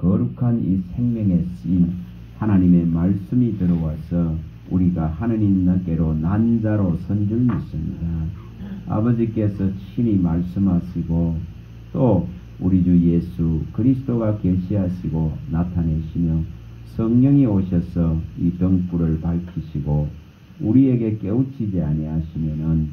거룩한 이 생명의 씨 하나님의 말씀이 들어와서 우리가 하느님께로 난 자로 선 줄 믿습니다. 아버지께서 친히 말씀하시고 또 우리 주 예수 그리스도가 계시하시고 나타내시며 성령이 오셔서 이 등불을 밝히시고 우리에게 깨우치지 아니하시면은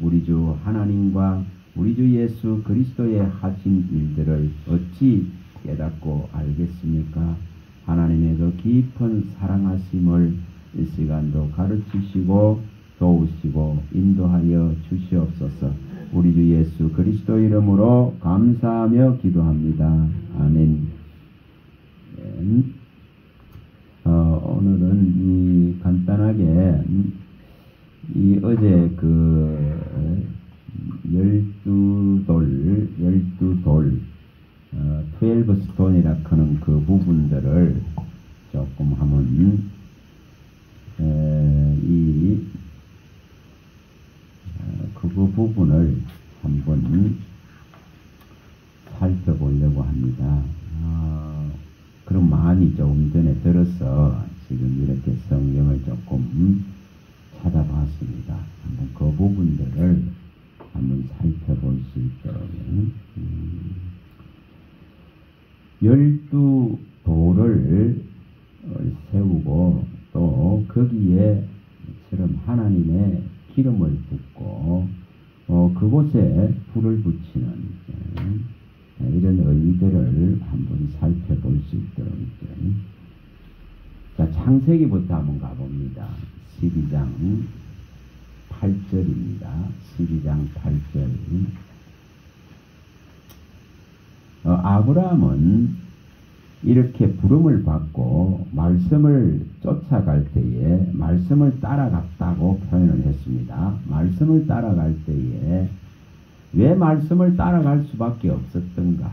우리 주 하나님과 우리 주 예수 그리스도의 하신 일들을 어찌 깨닫고 알겠습니까? 하나님의 그 깊은 사랑하심을 이 시간도 가르치시고 도우시고 인도하여 주시옵소서. 우리 주 예수 그리스도 이름으로 감사하며 기도합니다. 아멘. 오늘은 이 간단하게 이 어제 그 12돌 12스톤이라 하는 그 부분들을 조금 한번 그 부분을 한번 살펴보려고 합니다. 그런 마음이 조금 전에 들어서 지금 이렇게 성경을 조금 찾아봤습니다. 한번 그 부분들을 한번 살펴볼 수 있도록 12돌을 세우고 또 거기에 처럼 하나님의 기름을 붓고 그곳에 불을 붙이는 이런 의미들을 한번 살펴볼 수 있도록 있죠. 자, 창세기부터 한번 가봅니다. 12장 8절입니다. 12장 8절. 아브라함은 이렇게 부름을 받고 말씀을 쫓아갈 때에 말씀을 따라갔다고 표현을 했습니다. 말씀을 따라갈 때에 왜 말씀을 따라갈 수밖에 없었던가?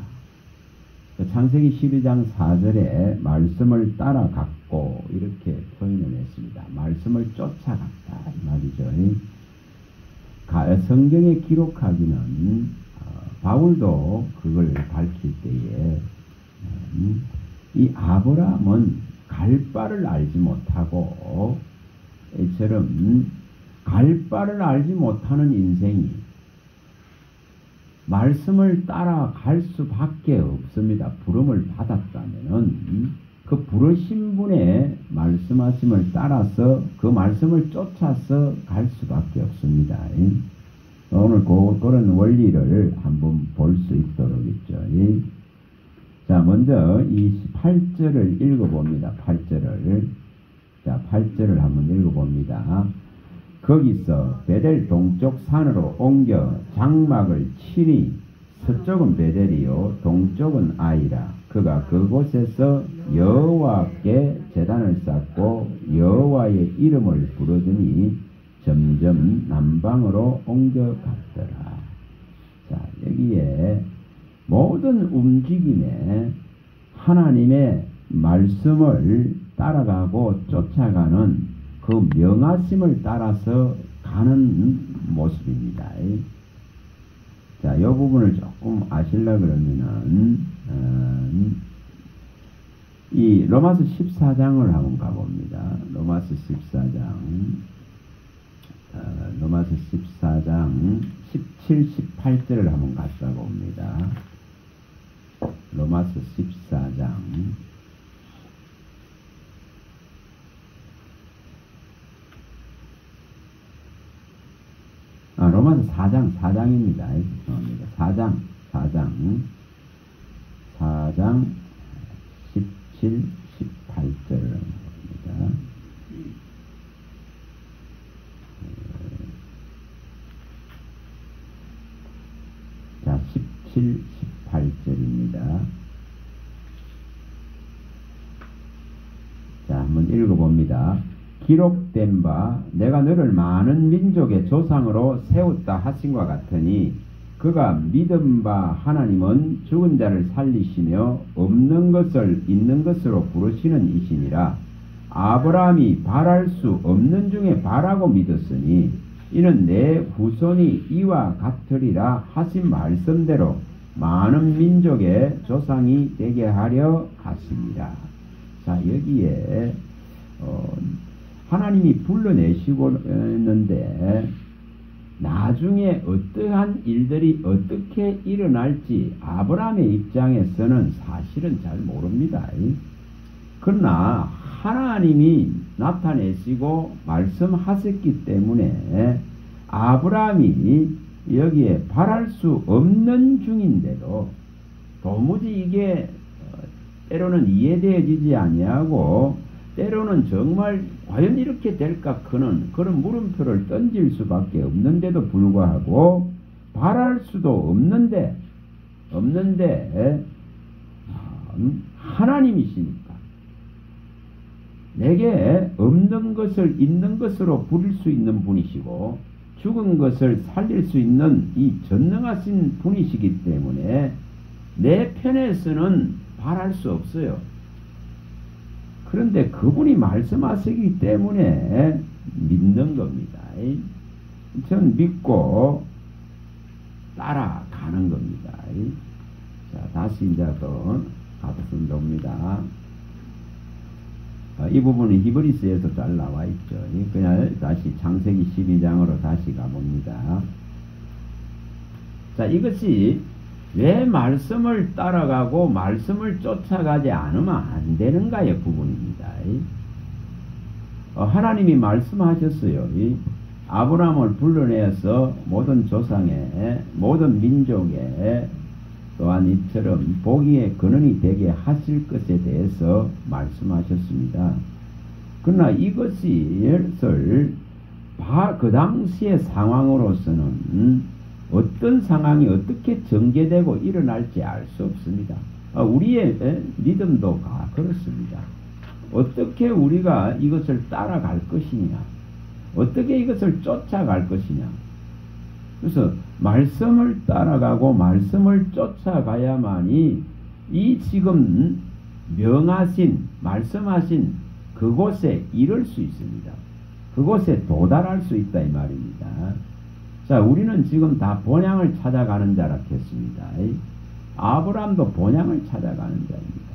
창세기 12장 4절에 말씀을 따라갔고 이렇게 표현을 했습니다. 말씀을 쫓아갔다 이 말이죠. 성경에 기록하기는 바울도 그걸 밝힐 때에 이 아브라함은 갈 바를 알지 못하고 이처럼 갈 바를 알지 못하는 인생이 말씀을 따라갈 수밖에 없습니다. 부름을 받았다면은 그 부르신 분의 말씀하심을 따라서 그 말씀을 쫓아서 갈 수밖에 없습니다. 오늘 그런 원리를 한번 볼 수 있도록 있죠. 자, 먼저 이 8절을 읽어봅니다. 8절을. 자, 8절을 한번 읽어봅니다. 거기서 베델 동쪽 산으로 옮겨 장막을 치니 서쪽은 베델이요 동쪽은 아이라. 그가 그곳에서 여호와께 제단을 쌓고 여호와의 이름을 부르더니 점점 남방으로 옮겨갔더라. 자, 여기에 모든 움직임에 하나님의 말씀을 따라가고 쫓아가는 그 명하심을 따라서 가는 모습입니다. 자, 이 부분을 조금 아시려 그러면은 이 로마서 14장을 한번 가봅니다. 로마서 14장 17, 18절을 한번 갔다 봅니다. 로마서 14장 로마서 4장입니다. 죄송합니다. 4장 17, 18절을 봅니다. 자, 17, 18절입니다. 자, 한번 읽어봅니다. 기록된 바 내가 너를 많은 민족의 조상으로 세웠다 하신과 같으니 그가 믿은 바 하나님은 죽은 자를 살리시며 없는 것을 있는 것으로 부르시는 이시니라. 아브라함이 바랄 수 없는 중에 바라고 믿었으니 이는 내 후손이 이와 같으리라 하신 말씀대로 많은 민족의 조상이 되게 하려 하십니다. 자, 여기에 하나님이 불러내시고 있는데 나중에 어떠한 일들이 어떻게 일어날지 아브라함의 입장에서는 사실은 잘 모릅니다. 그러나 하나님이 나타내시고 말씀하셨기 때문에 아브라함이 여기에 바랄 수 없는 중인데도 도무지 이게 때로는 이해되어지지 아니하고 때로는 정말 과연 이렇게 될까 크는 그런 물음표를 던질 수밖에 없는데도 불구하고 바랄 수도 없는데 하나님이시니까 내게 없는 것을 있는 것으로 부릴 수 있는 분이시고 죽은 것을 살릴 수 있는 이 전능하신 분이시기 때문에 내 편에서는 바랄 수 없어요. 그런데 그분이 말씀하시기 때문에 믿는 겁니다. 전 믿고 따라가는 겁니다. 자, 다시 이제 또 가보면 됩니다. 이 부분은 히브리스에서 잘 나와 있죠. 그냥 다시 창세기 12장으로 다시 가봅니다. 자, 이것이 왜 말씀을 따라가고 말씀을 쫓아가지 않으면 안 되는가의 부분입니다. 하나님이 말씀하셨어요. 아브라함을 불러내어서 모든 조상의 모든 민족에 또한 이처럼 복의 근원이 되게 하실 것에 대해서 말씀하셨습니다. 그러나 이것을 그 당시의 상황으로서는 어떤 상황이 어떻게 전개되고 일어날지 알 수 없습니다. 우리의 믿음도 그렇습니다. 어떻게 우리가 이것을 따라갈 것이냐, 어떻게 이것을 쫓아갈 것이냐. 그래서 말씀을 따라가고 말씀을 쫓아가야만이 이 지금 명하신 말씀하신 그곳에 이를 수 있습니다. 그곳에 도달할 수 있다 이 말입니다. 자, 우리는 지금 다 본향을 찾아가는 자라 했습니다. 아브라함도 본향을 찾아가는 자입니다.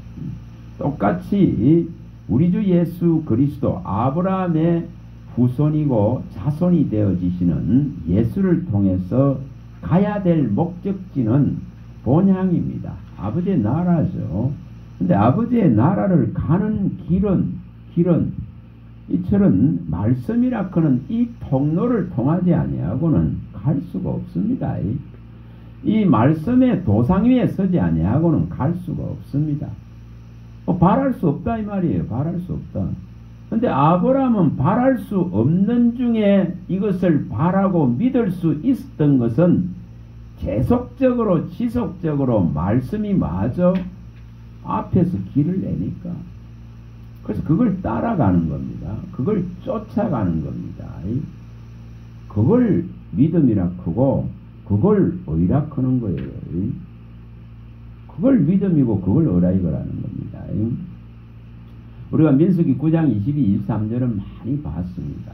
똑같이 우리 주 예수 그리스도 아브라함의 후손이고 자손이 되어지시는 예수를 통해서 가야 될 목적지는 본향입니다. 아버지의 나라죠. 근데 아버지의 나라를 가는 길은 이처럼 말씀이라고는 이 통로를 통하지 아니하고는 갈 수가 없습니다. 이 말씀의 도상 위에 서지 아니하고는 갈 수가 없습니다. 바랄 수 없다 이 말이에요. 바랄 수 없다. 근데 아브라함은 바랄 수 없는 중에 이것을 바라고 믿을 수 있었던 것은 계속적으로 지속적으로 말씀이 마저 앞에서 길을 내니까 그래서 그걸 따라가는 겁니다. 그걸 쫓아가는 겁니다. 그걸 믿음이라 크고 그걸 의라 크는 거예요. 그걸 믿음이고 그걸 의라이거라는 겁니다. 우리가 민수기 9장 22, 23절은 많이 봤습니다.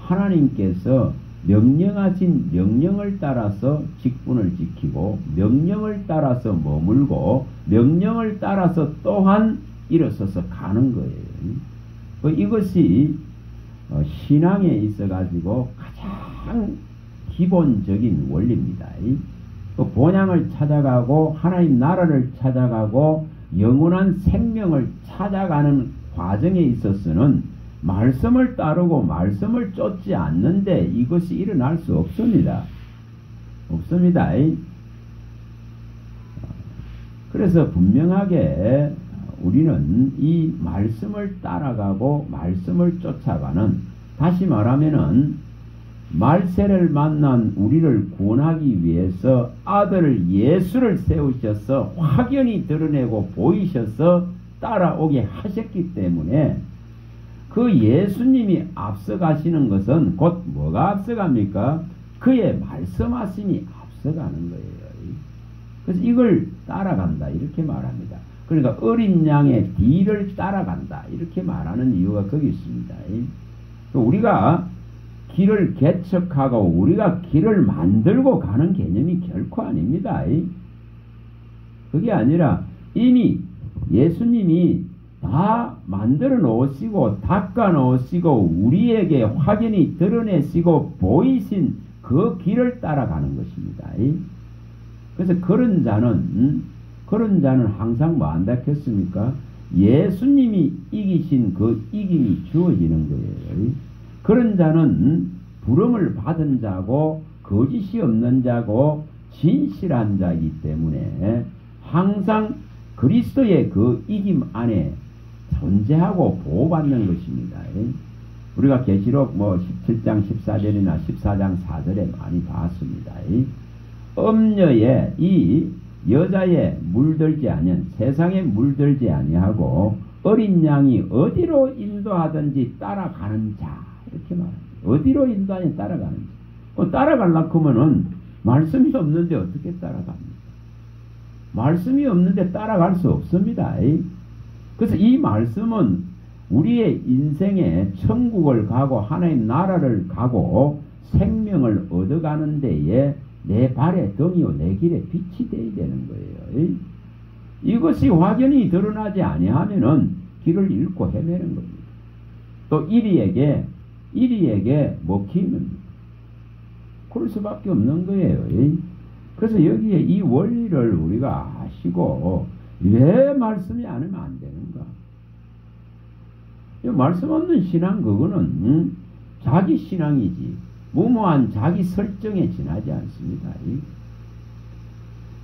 하나님께서 명령하신 명령을 따라서 직분을 지키고 명령을 따라서 머물고 명령을 따라서 또한 일어서서 가는 거예요. 이것이 신앙에 있어 가지고 가장 기본적인 원리입니다. 본향을 찾아가고 하나님 나라를 찾아가고 영원한 생명을 찾아가는 과정에 있어서는 말씀을 따르고 말씀을 쫓지 않는데 이것이 일어날 수 없습니다. 없습니다. 그래서 분명하게 우리는 이 말씀을 따라가고 말씀을 쫓아가는, 다시 말하면은 말세를 만난 우리를 구원하기 위해서 아들 예수를 세우셔서 확연히 드러내고 보이셔서 따라오게 하셨기 때문에 그 예수님이 앞서가시는 것은 곧 뭐가 앞서갑니까? 그의 말씀하심이 앞서가는 거예요. 그래서 이걸 따라간다 이렇게 말합니다. 그러니까 어린 양의 뒤를 따라간다 이렇게 말하는 이유가 거기 있습니다. 우리가 길을 개척하고 우리가 길을 만들고 가는 개념이 결코 아닙니다. 그게 아니라 이미 예수님이 다 만들어 놓으시고 닦아 놓으시고 우리에게 확연히 드러내시고 보이신 그 길을 따라가는 것입니다. 그래서 그런 자는 항상 뭐 한다 했습니까? 예수님이 이기신 그 이김이 주어지는 거예요. 그런 자는 부름을 받은 자고 거짓이 없는 자고 진실한 자이기 때문에 항상 그리스도의 그 이김 안에 존재하고 보호받는 것입니다. 우리가 계시록 뭐 17장 14절이나 14장 4절에 많이 봤습니다. 음녀의 이 여자에 물들지 아니한 세상에 물들지 아니하고 어린 양이 어디로 인도하든지 따라가는 자 이렇게 말합니다. 어디로 인도하니 따라가는 자. 따라가려고 하면은 말씀이 없는데 어떻게 따라갑니까? 말씀이 없는데 따라갈 수 없습니다. 그래서 이 말씀은 우리의 인생에 천국을 가고 하나님 나라를 가고 생명을 얻어가는 데에 내 발의 등이요 내 길에 빛이 되어야 되는 거예요. 이것이 확연히 드러나지 아니하면은 길을 잃고 헤매는 겁니다. 또 이리에게 먹히는 그럴 수밖에 없는 거예요. 그래서 여기에 이 원리를 우리가 아시고 왜 말씀이 않으면 안 되는가? 말씀 없는 신앙 그거는 자기 신앙이지 무모한 자기 설정에 지나지 않습니다.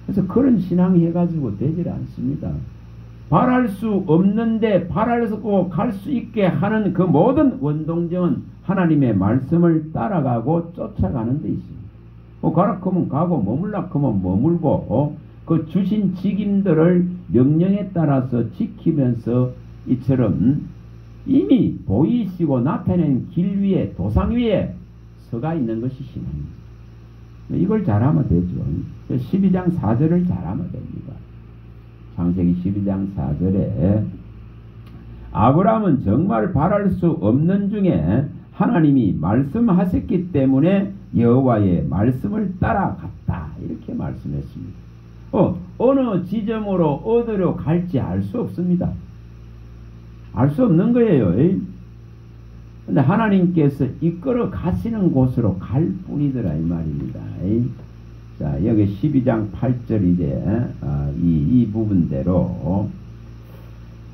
그래서 그런 신앙 해가지고 되질 않습니다. 바랄 수 없는데 바랄고 갈 수 있게 하는 그 모든 원동력은 하나님의 말씀을 따라가고 쫓아가는 데 있습니다. 가라고 하면 가고 머물라고 하면 머물고 그 주신 직임들을 명령에 따라서 지키면서 이처럼 이미 보이시고 나타낸 길 위에 도상 위에 서가 있는 것이 신앙입니다. 이걸 잘하면 되죠. 12장 4절을 잘하면 됩니다. 창세기 12장 4절에 아브라함은 정말 바랄 수 없는 중에 하나님이 말씀하셨기 때문에 여호와의 말씀을 따라갔다 이렇게 말씀했습니다. 어느 지점으로 어디로 갈지 알 수 없습니다. 알 수 없는 거예요. 근데 하나님께서 이끌어 가시는 곳으로 갈 뿐이더라 이 말입니다. 자 여기 12장 8절 이제 이 부분대로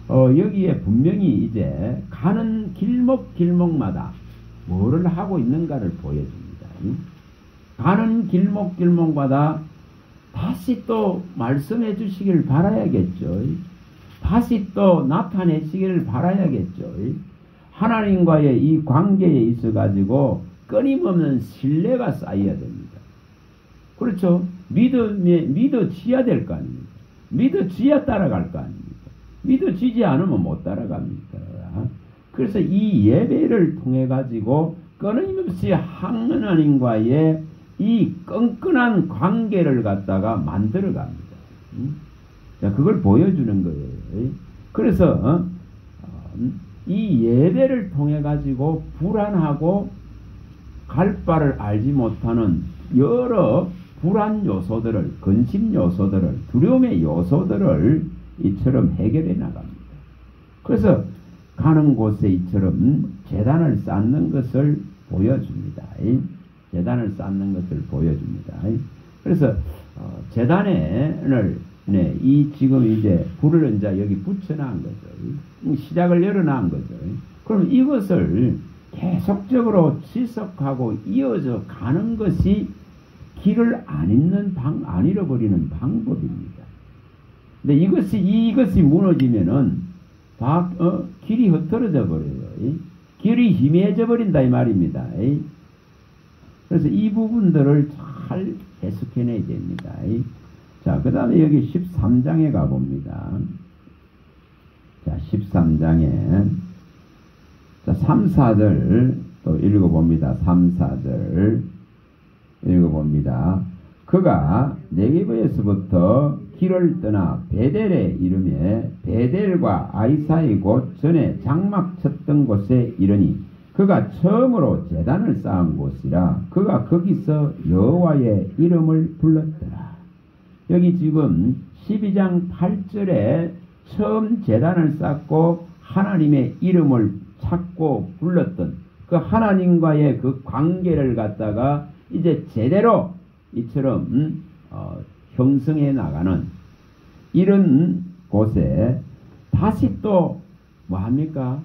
여기에 분명히 이제 가는 길목마다 뭐를 하고 있는가를 보여줍니다. 가는 길목마다 다시 또 말씀해 주시기를 바라야겠죠. 다시 또 나타내시기를 바라야겠죠. 하나님과의 이 관계에 있어 가지고 끊임없는 신뢰가 쌓여야 됩니다. 그렇죠. 믿어지야 될 거 아닙니까? 믿어지야 따라갈 거 아닙니까? 믿어지지 않으면 못 따라갑니까? 그래서 이 예배를 통해 가지고 끊임없이 하나님과의 이 끈끈한 관계를 갖다가 만들어 갑니다. 자, 그걸 보여주는 거예요. 그래서 이 예배를 통해 가지고 불안하고 갈 바를 알지 못하는 여러 불안 요소들을, 근심 요소들을, 두려움의 요소들을 이처럼 해결해 나갑니다. 그래서 가는 곳에 이처럼 제단을 쌓는 것을 보여줍니다. 제단을 쌓는 것을 보여줍니다. 그래서 제단을 이 지금 이제 불을 이제 여기 붙여놓은 거죠. 시작을 열어놓은 거죠. 그럼 이것을 계속적으로 지속하고 이어져 가는 것이 길을 안 잃어버리는 방법입니다. 근데 이것이 무너지면은 길이 흩어져 버려요. 길이 희미해져 버린다 이 말입니다. 그래서 이 부분들을 잘 해석해내야 됩니다. 자, 그 다음에 여기 13장에 가봅니다. 자, 13장에 자, 3, 4절 또 읽어봅니다. 3, 4절 읽어봅니다. 그가 네게브에서부터 길을 떠나 베델에 이르매 베델과 아이사의 곳 전에 장막 쳤던 곳에 이르니 그가 처음으로 제단을 쌓은 곳이라 그가 거기서 여호와의 이름을 불렀더라. 여기 지금 12장 8절에 처음 제단을 쌓고 하나님의 이름을 찾고 불렀던 그 하나님과의 그 관계를 갖다가 이제 제대로 이처럼 형성해 나가는 이런 곳에 다시 또 뭐합니까?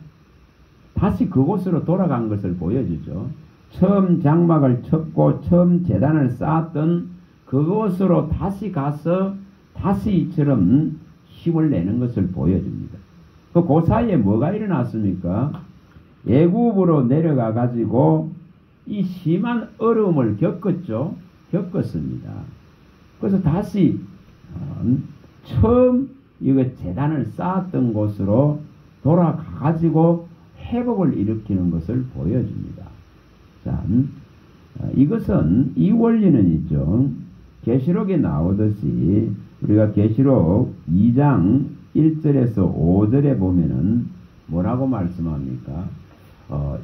다시 그곳으로 돌아간 것을 보여주죠. 처음 장막을 쳤고 처음 제단을 쌓았던 그곳으로 다시 가서 다시 이처럼 힘을 내는 것을 보여줍니다. 그 사이에 뭐가 일어났습니까? 애굽으로 내려가 가지고 이 심한 어려움을 겪었습니다. 그래서 다시 처음 이거 재단을 쌓았던 곳으로 돌아가 가지고 회복을 일으키는 것을 보여줍니다. 자, 이것은 이 원리는 있죠. 계시록에 나오듯이 우리가 계시록 2장 1절에서 5절에 보면은 뭐라고 말씀합니까?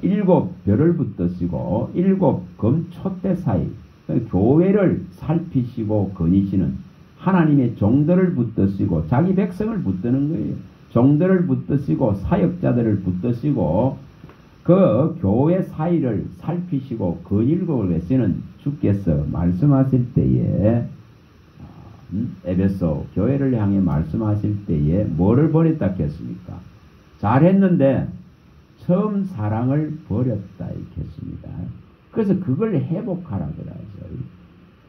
7 별을 붙드시고 7 금촛대 사이 교회를 살피시고 거니시는 하나님의 종들을 붙드시고 자기 백성을 붙드는 거예요. 종들을 붙드시고 사역자들을 붙드시고 그 교회 사이를 살피시고 거닐고 계시는 주께서 말씀하실 때에 에베소 교회를 향해 말씀하실 때에 뭐를 버렸다 했습니까? 잘했는데 처음 사랑을 버렸다 했습니다. 그래서 그걸 회복하라 그러죠.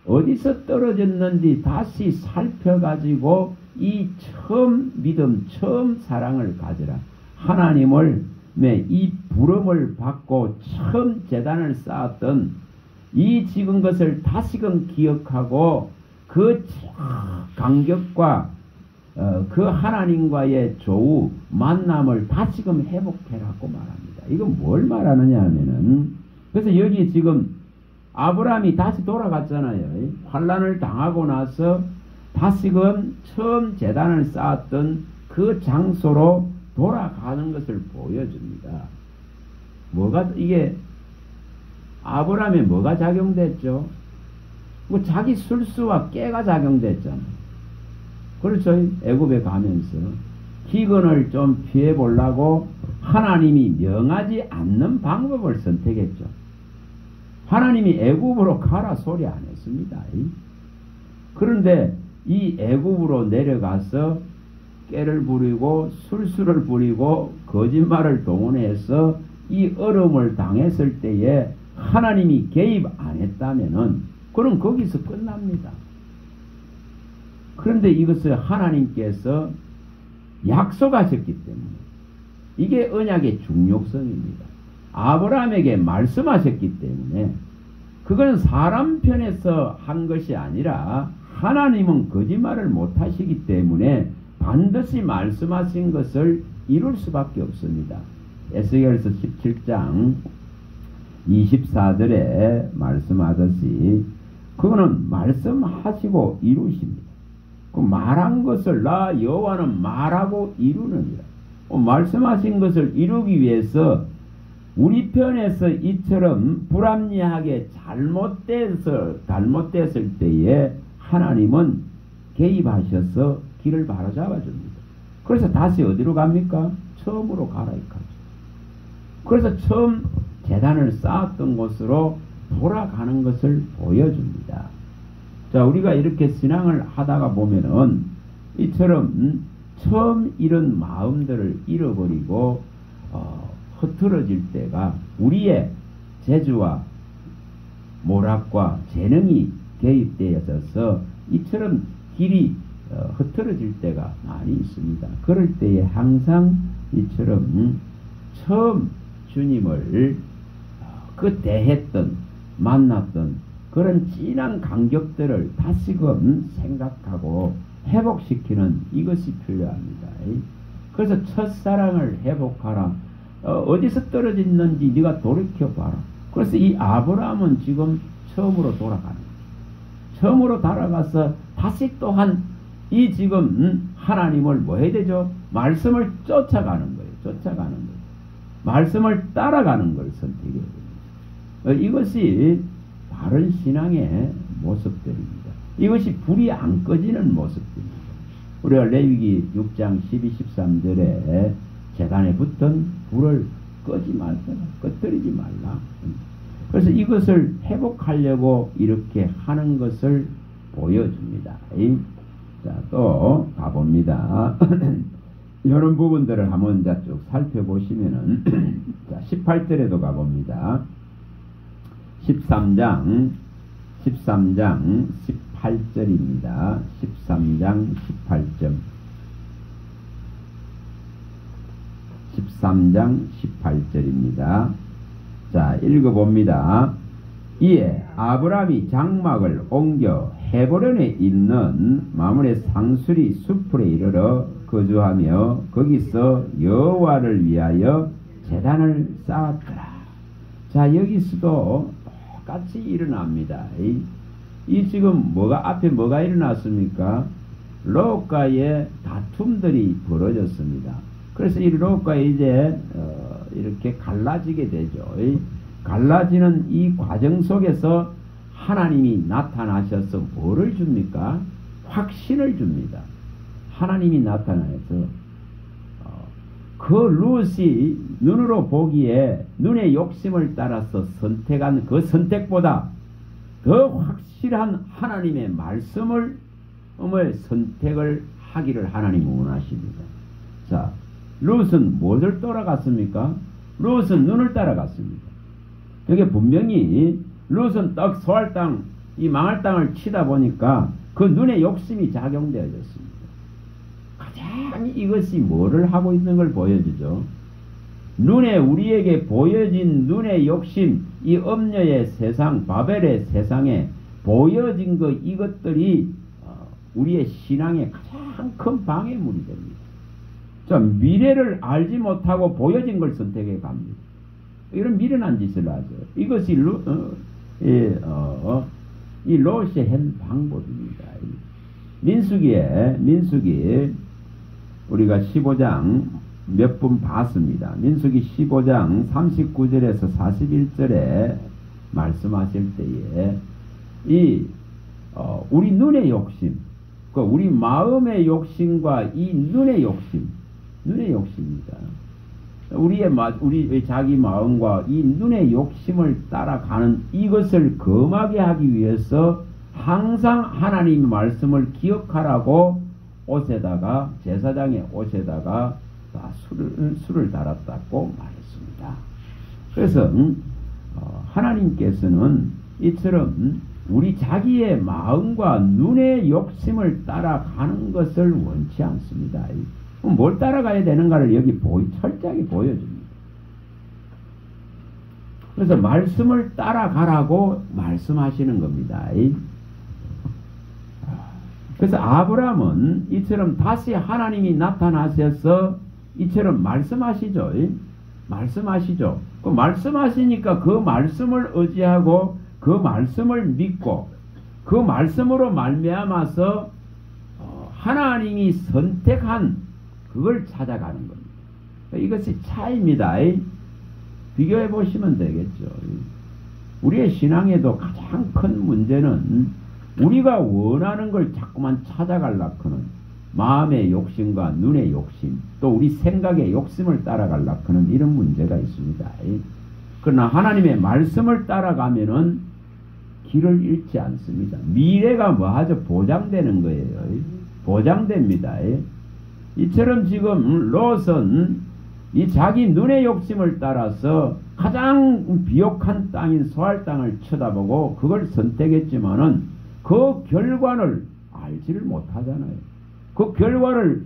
어디서 떨어졌는지 다시 살펴가지고 이 처음 믿음, 처음 사랑을 가져라. 하나님을 이 부름을 받고 처음 제단을 쌓았던 이 지금 것을 다시금 기억하고 그 간격과 그 하나님과의 조우 만남을 다시금 회복해라고 말합니다. 이건 뭘 말하느냐 하면은 그래서 여기 지금 아브라함이 다시 돌아갔잖아요. 환란을 당하고 나서 다시금 처음 제단을 쌓았던 그 장소로 돌아가는 것을 보여줍니다. 뭐가 이게 아브라함에 뭐가 작용됐죠? 뭐 자기 술수와 깨가 작용됐잖아요. 그렇죠. 애굽에 가면서 기근을 좀 피해 보려고 하나님이 명하지 않는 방법을 선택했죠. 하나님이 애굽으로 가라 소리 안 했습니다. 그런데 이 애굽으로 내려가서 깨를 부리고 술수를 부리고 거짓말을 동원해서 이 어려움을 당했을 때에 하나님이 개입 안 했다면은 그럼 거기서 끝납니다. 그런데 이것을 하나님께서 약속하셨기 때문에 이게 언약의 중요성입니다. 아브라함에게 말씀하셨기 때문에 그건 사람 편에서 한 것이 아니라 하나님은 거짓말을 못하시기 때문에 반드시 말씀하신 것을 이룰 수밖에 없습니다. 에스겔서 17장 24절에 말씀하듯이 그거는 말씀하시고 이루십니다. 그 말한 것을 나 여호와는 말하고 이루느니라. 말씀하신 것을 이루기 위해서 우리 편에서 이처럼 불합리하게 잘못됐을 때에 하나님은 개입하셔서 길을 바로잡아 줍니다. 그래서 다시 어디로 갑니까? 처음으로 가라 이거죠. 그래서 처음 제단을 쌓았던 곳으로 돌아가는 것을 보여줍니다. 자, 우리가 이렇게 신앙을 하다가 보면은 이처럼 처음 이런 마음들을 잃어버리고 흐트러질 때가 우리의 재주와 모락과 재능이 개입되어져서 이처럼 길이 흐트러질 때가 많이 있습니다. 그럴 때에 항상 이처럼 처음 주님을 대했던 만났던 그런 진한 간격들을 다시금 생각하고 회복시키는 이것이 필요합니다. 그래서 첫사랑을 회복하라. 어디서 떨어졌는지 네가 돌이켜봐라. 그래서 이 아브라함은 지금 처음으로 돌아가는 거예요. 처음으로 돌아가서 다시 또한 이 지금 하나님을 뭐 해야 되죠? 말씀을 쫓아가는 거예요. 쫓아가는 거예요. 말씀을 따라가는 걸 선택해야 됩니다. 이것이 바른 신앙의 모습들입니다. 이것이 불이 안 꺼지는 모습들입니다. 우리가 레위기 6장 12, 13절에 제단에 붙은 불을 끄지 말라, 꺼뜨리지 말라. 그래서 이것을 회복하려고 이렇게 하는 것을 보여줍니다. 자, 또 가봅니다. 이런 부분들을 한번 이제 쭉 살펴보시면은 자, 18절에도 가봅니다. 13장 18절입니다. 13장 18절. 13장 18절입니다. 자, 읽어봅니다. 이에 아브라함이 장막을 옮겨 헤브론에 있는 마므레 상수리 숲에 이르러 거주하며 거기서 여호와를 위하여 제단을 쌓았더라. 자, 여기서도 똑같이 일어납니다. 이 지금 앞에 뭐가 일어났습니까? 롯과의 다툼들이 벌어졌습니다. 그래서 이 롯과 이제 이렇게 갈라지게 되죠. 갈라지는 이 과정 속에서 하나님이 나타나셔서 뭐를 줍니까? 확신을 줍니다. 하나님이 나타나서 그 롯이 눈으로 보기에 눈의 욕심을 따라서 선택한 그 선택보다 더 확실한 하나님의 말씀을 선택을 하기를 하나님은 원하십니다. 자, 롯은 무엇을 따라갔습니까? 롯은 눈을 따라갔습니다. 여기 분명히 롯은 떡 소할 땅, 이 망할 땅을 치다 보니까 그 눈의 욕심이 작용되어졌습니다. 가장 이것이 뭐를 하고 있는 걸 보여주죠. 눈에 우리에게 보여진 눈의 욕심, 이 음녀의 세상, 바벨의 세상에 보여진 이것들이 우리의 신앙에 가장 큰 방해물이 됩니다. 자, 미래를 알지 못하고 보여진 걸 선택해 갑니다. 이런 미련한 짓을 하죠. 이것이 이 롯이 한 방법입니다. 민수기 우리가 15장 몇 분 봤습니다. 민수기 15장 39절에서 41절에 말씀하실 때에 우리 눈의 욕심, 우리 마음의 욕심과 이 눈의 욕심입니다. 우리 자기 마음과 이 눈의 욕심을 따라가는 이것을 금하게 하기 위해서 항상 하나님의 말씀을 기억하라고 옷에다가, 제사장의 옷에다가 술을 달았다고 말했습니다. 그래서 하나님께서는 이처럼 우리 자기의 마음과 눈의 욕심을 따라가는 것을 원치 않습니다. 뭘 따라가야 되는가를 여기 철저하게 보여줍니다. 그래서 말씀을 따라가라고 말씀하시는 겁니다. 그래서 아브라함은 이처럼 다시 하나님이 나타나셔서 이처럼 말씀하시죠. 그 말씀하시니까 그 말씀을 의지하고 그 말씀을 믿고 그 말씀으로 말미암아서 하나님이 선택한 그걸 찾아가는 겁니다. 이것이 차이입니다. 비교해 보시면 되겠죠. 우리의 신앙에도 가장 큰 문제는 우리가 원하는 걸 자꾸만 찾아가려고 하는 마음의 욕심과 눈의 욕심, 또 우리 생각의 욕심을 따라가려고 하는 이런 문제가 있습니다. 그러나 하나님의 말씀을 따라가면은 길을 잃지 않습니다. 미래가 뭐하죠? 보장되는 거예요. 보장됩니다. 이처럼 지금 롯은 이 자기 눈의 욕심을 따라서 가장 비옥한 땅인 소할 땅을 쳐다보고 그걸 선택했지만은 그 결과를 알지를 못하잖아요. 그 결과를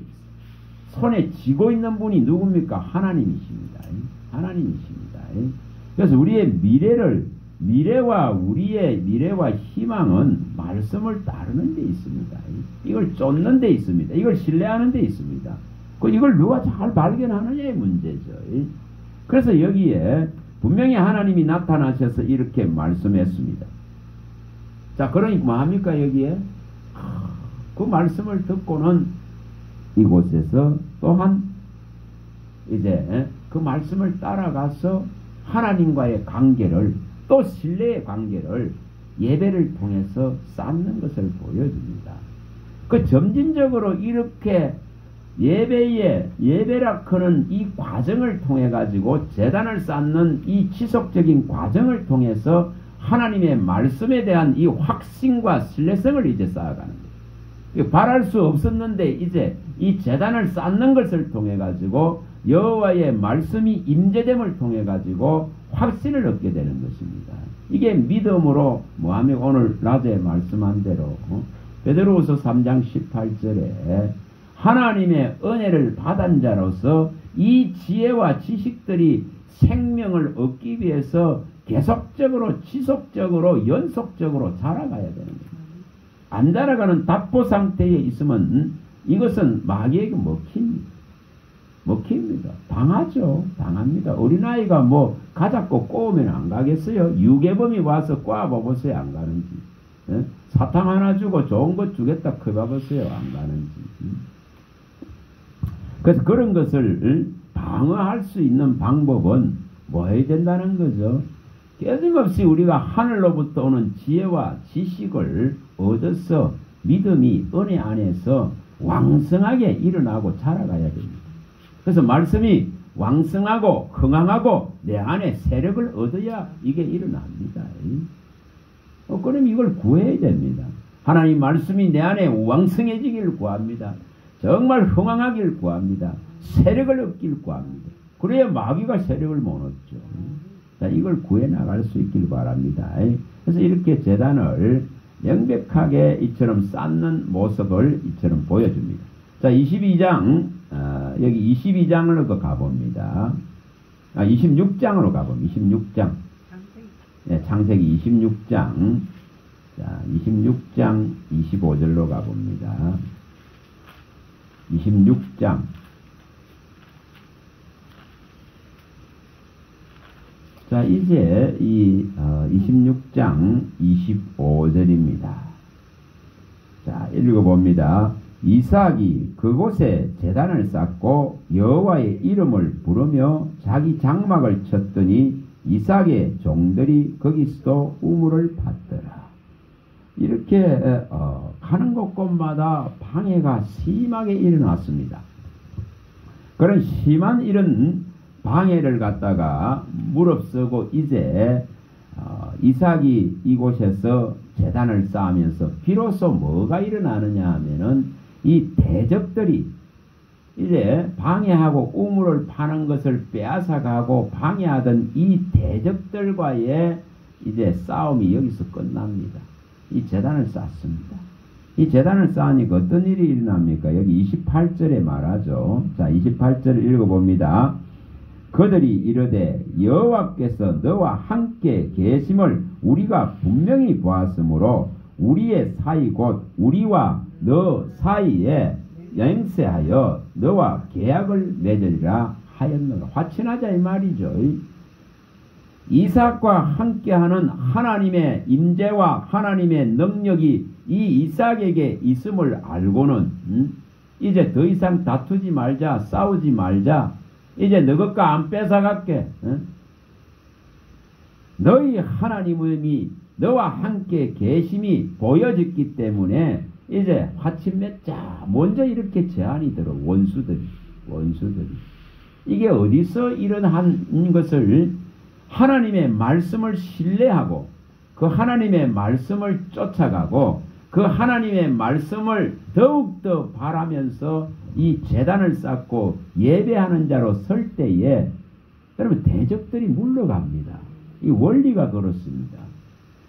손에 쥐고 있는 분이 누굽니까? 하나님이십니다. 하나님이십니다. 그래서 우리의 우리의 미래와 희망은 말씀을 따르는 데 있습니다. 이걸 쫓는 데 있습니다. 이걸 신뢰하는 데 있습니다. 이걸 누가 잘 발견하느냐의 문제죠. 그래서 여기에 분명히 하나님이 나타나셔서 이렇게 말씀했습니다. 자, 그러니 뭐합니까 여기에? 그 말씀을 듣고는 이곳에서 또한 이제 그 말씀을 따라가서 하나님과의 관계를, 또 신뢰의 관계를 예배를 통해서 쌓는 것을 보여줍니다. 그 점진적으로 이렇게 예배라 하는 이 과정을 통해 가지고 제단을 쌓는 이 지속적인 과정을 통해서 하나님의 말씀에 대한 이 확신과 신뢰성을 이제 쌓아가는 거예요. 바랄 수 없었는데 이제 이 제단을 쌓는 것을 통해 가지고 여호와의 말씀이 임재됨을 통해 가지고 확신을 얻게 되는 것입니다. 이게 믿음으로 뭐하면 오늘 낮에 말씀한 대로 베드로후서 3장 18절에 하나님의 은혜를 받은 자로서 이 지혜와 지식들이 생명을 얻기 위해서 계속적으로 지속적으로 연속적으로 자라가야 되는 겁니다. 안 자라가는 답보 상태에 있으면 이것은 마귀에게 먹힙니다. 당하죠. 당합니다. 어린아이가 뭐 가자고 꼬우면 안 가겠어요? 유괴범이 와서 꼬아봐보세요. 안 가는지. 예? 사탕 하나 주고 좋은 것 주겠다 커봐보세요. 안 가는지. 그래서 그런 것을 방어할 수 있는 방법은 뭐 해야 된다는 거죠? 깨짐없이 우리가 하늘로부터 오는 지혜와 지식을 얻어서 믿음이 은혜 안에서 왕성하게 일어나고 자라가야 됩니다. 그래서 말씀이 왕성하고 흥황하고 내 안에 세력을 얻어야 이게 일어납니다. 그럼 이걸 구해야 됩니다. 하나님 말씀이 내 안에 왕성해지기를 구합니다. 정말 흥황하기를 구합니다. 세력을 얻기를 구합니다. 그래야 마귀가 세력을 못 얻죠. 자, 이걸 구해 나갈 수 있길 바랍니다. 그래서 이렇게 제단을 명백하게 이처럼 쌓는 모습을 이처럼 보여줍니다. 자, 22장, 여기 22장으로 가봅니다. 26장으로 가봅니다. 26장. 네, 창세기 26장. 자, 26장 25절로 가봅니다. 26장. 자, 이제 이 26장 25절입니다. 자, 읽어봅니다. 이삭이 그곳에 제단을 쌓고 여호와의 이름을 부르며 자기 장막을 쳤더니 이삭의 종들이 거기서도 우물을 팠더라. 이렇게 가는 곳곳마다 방해가 심하게 일어났습니다. 그런 심한 이런 방해를 갖다가 무릅쓰고 이제 이삭이 이곳에서 제단을 쌓으면서 비로소 뭐가 일어나느냐 하면은 이 대적들이 이제 방해하고 우물을 파는 것을 빼앗아가고 방해하던 이 대적들과의 이제 싸움이 여기서 끝납니다. 이 제단을 쌓습니다. 이 제단을 쌓으니까 어떤 일이 일어납니까? 여기 28절에 말하죠. 자, 28절을 읽어봅니다. 그들이 이르되 여호와께서 너와 함께 계심을 우리가 분명히 보았으므로 우리의 사이 곧 우리와 너 사이에 맹세하여 너와 계약을 맺으리라 하였노라. 화친하자 이 말이죠. 이삭과 함께하는 하나님의 임재와 하나님의 능력이 이 이삭에게 있음을 알고는 이제 더 이상 다투지 말자, 싸우지 말자. 이제 너 것과 안 뺏어갈게. 너희 하나님이 너와 함께 계심이 보여졌기 때문에 이제 화친 맺자. 먼저 이렇게 제안이 들어. 원수들이. 이게 어디서 일어난 것을 하나님의 말씀을 신뢰하고 그 하나님의 말씀을 쫓아가고 그 하나님의 말씀을 더욱더 바라면서 이 제단을 쌓고 예배하는 자로 설 때에 여러분 대적들이 물러갑니다. 이 원리가 그렇습니다.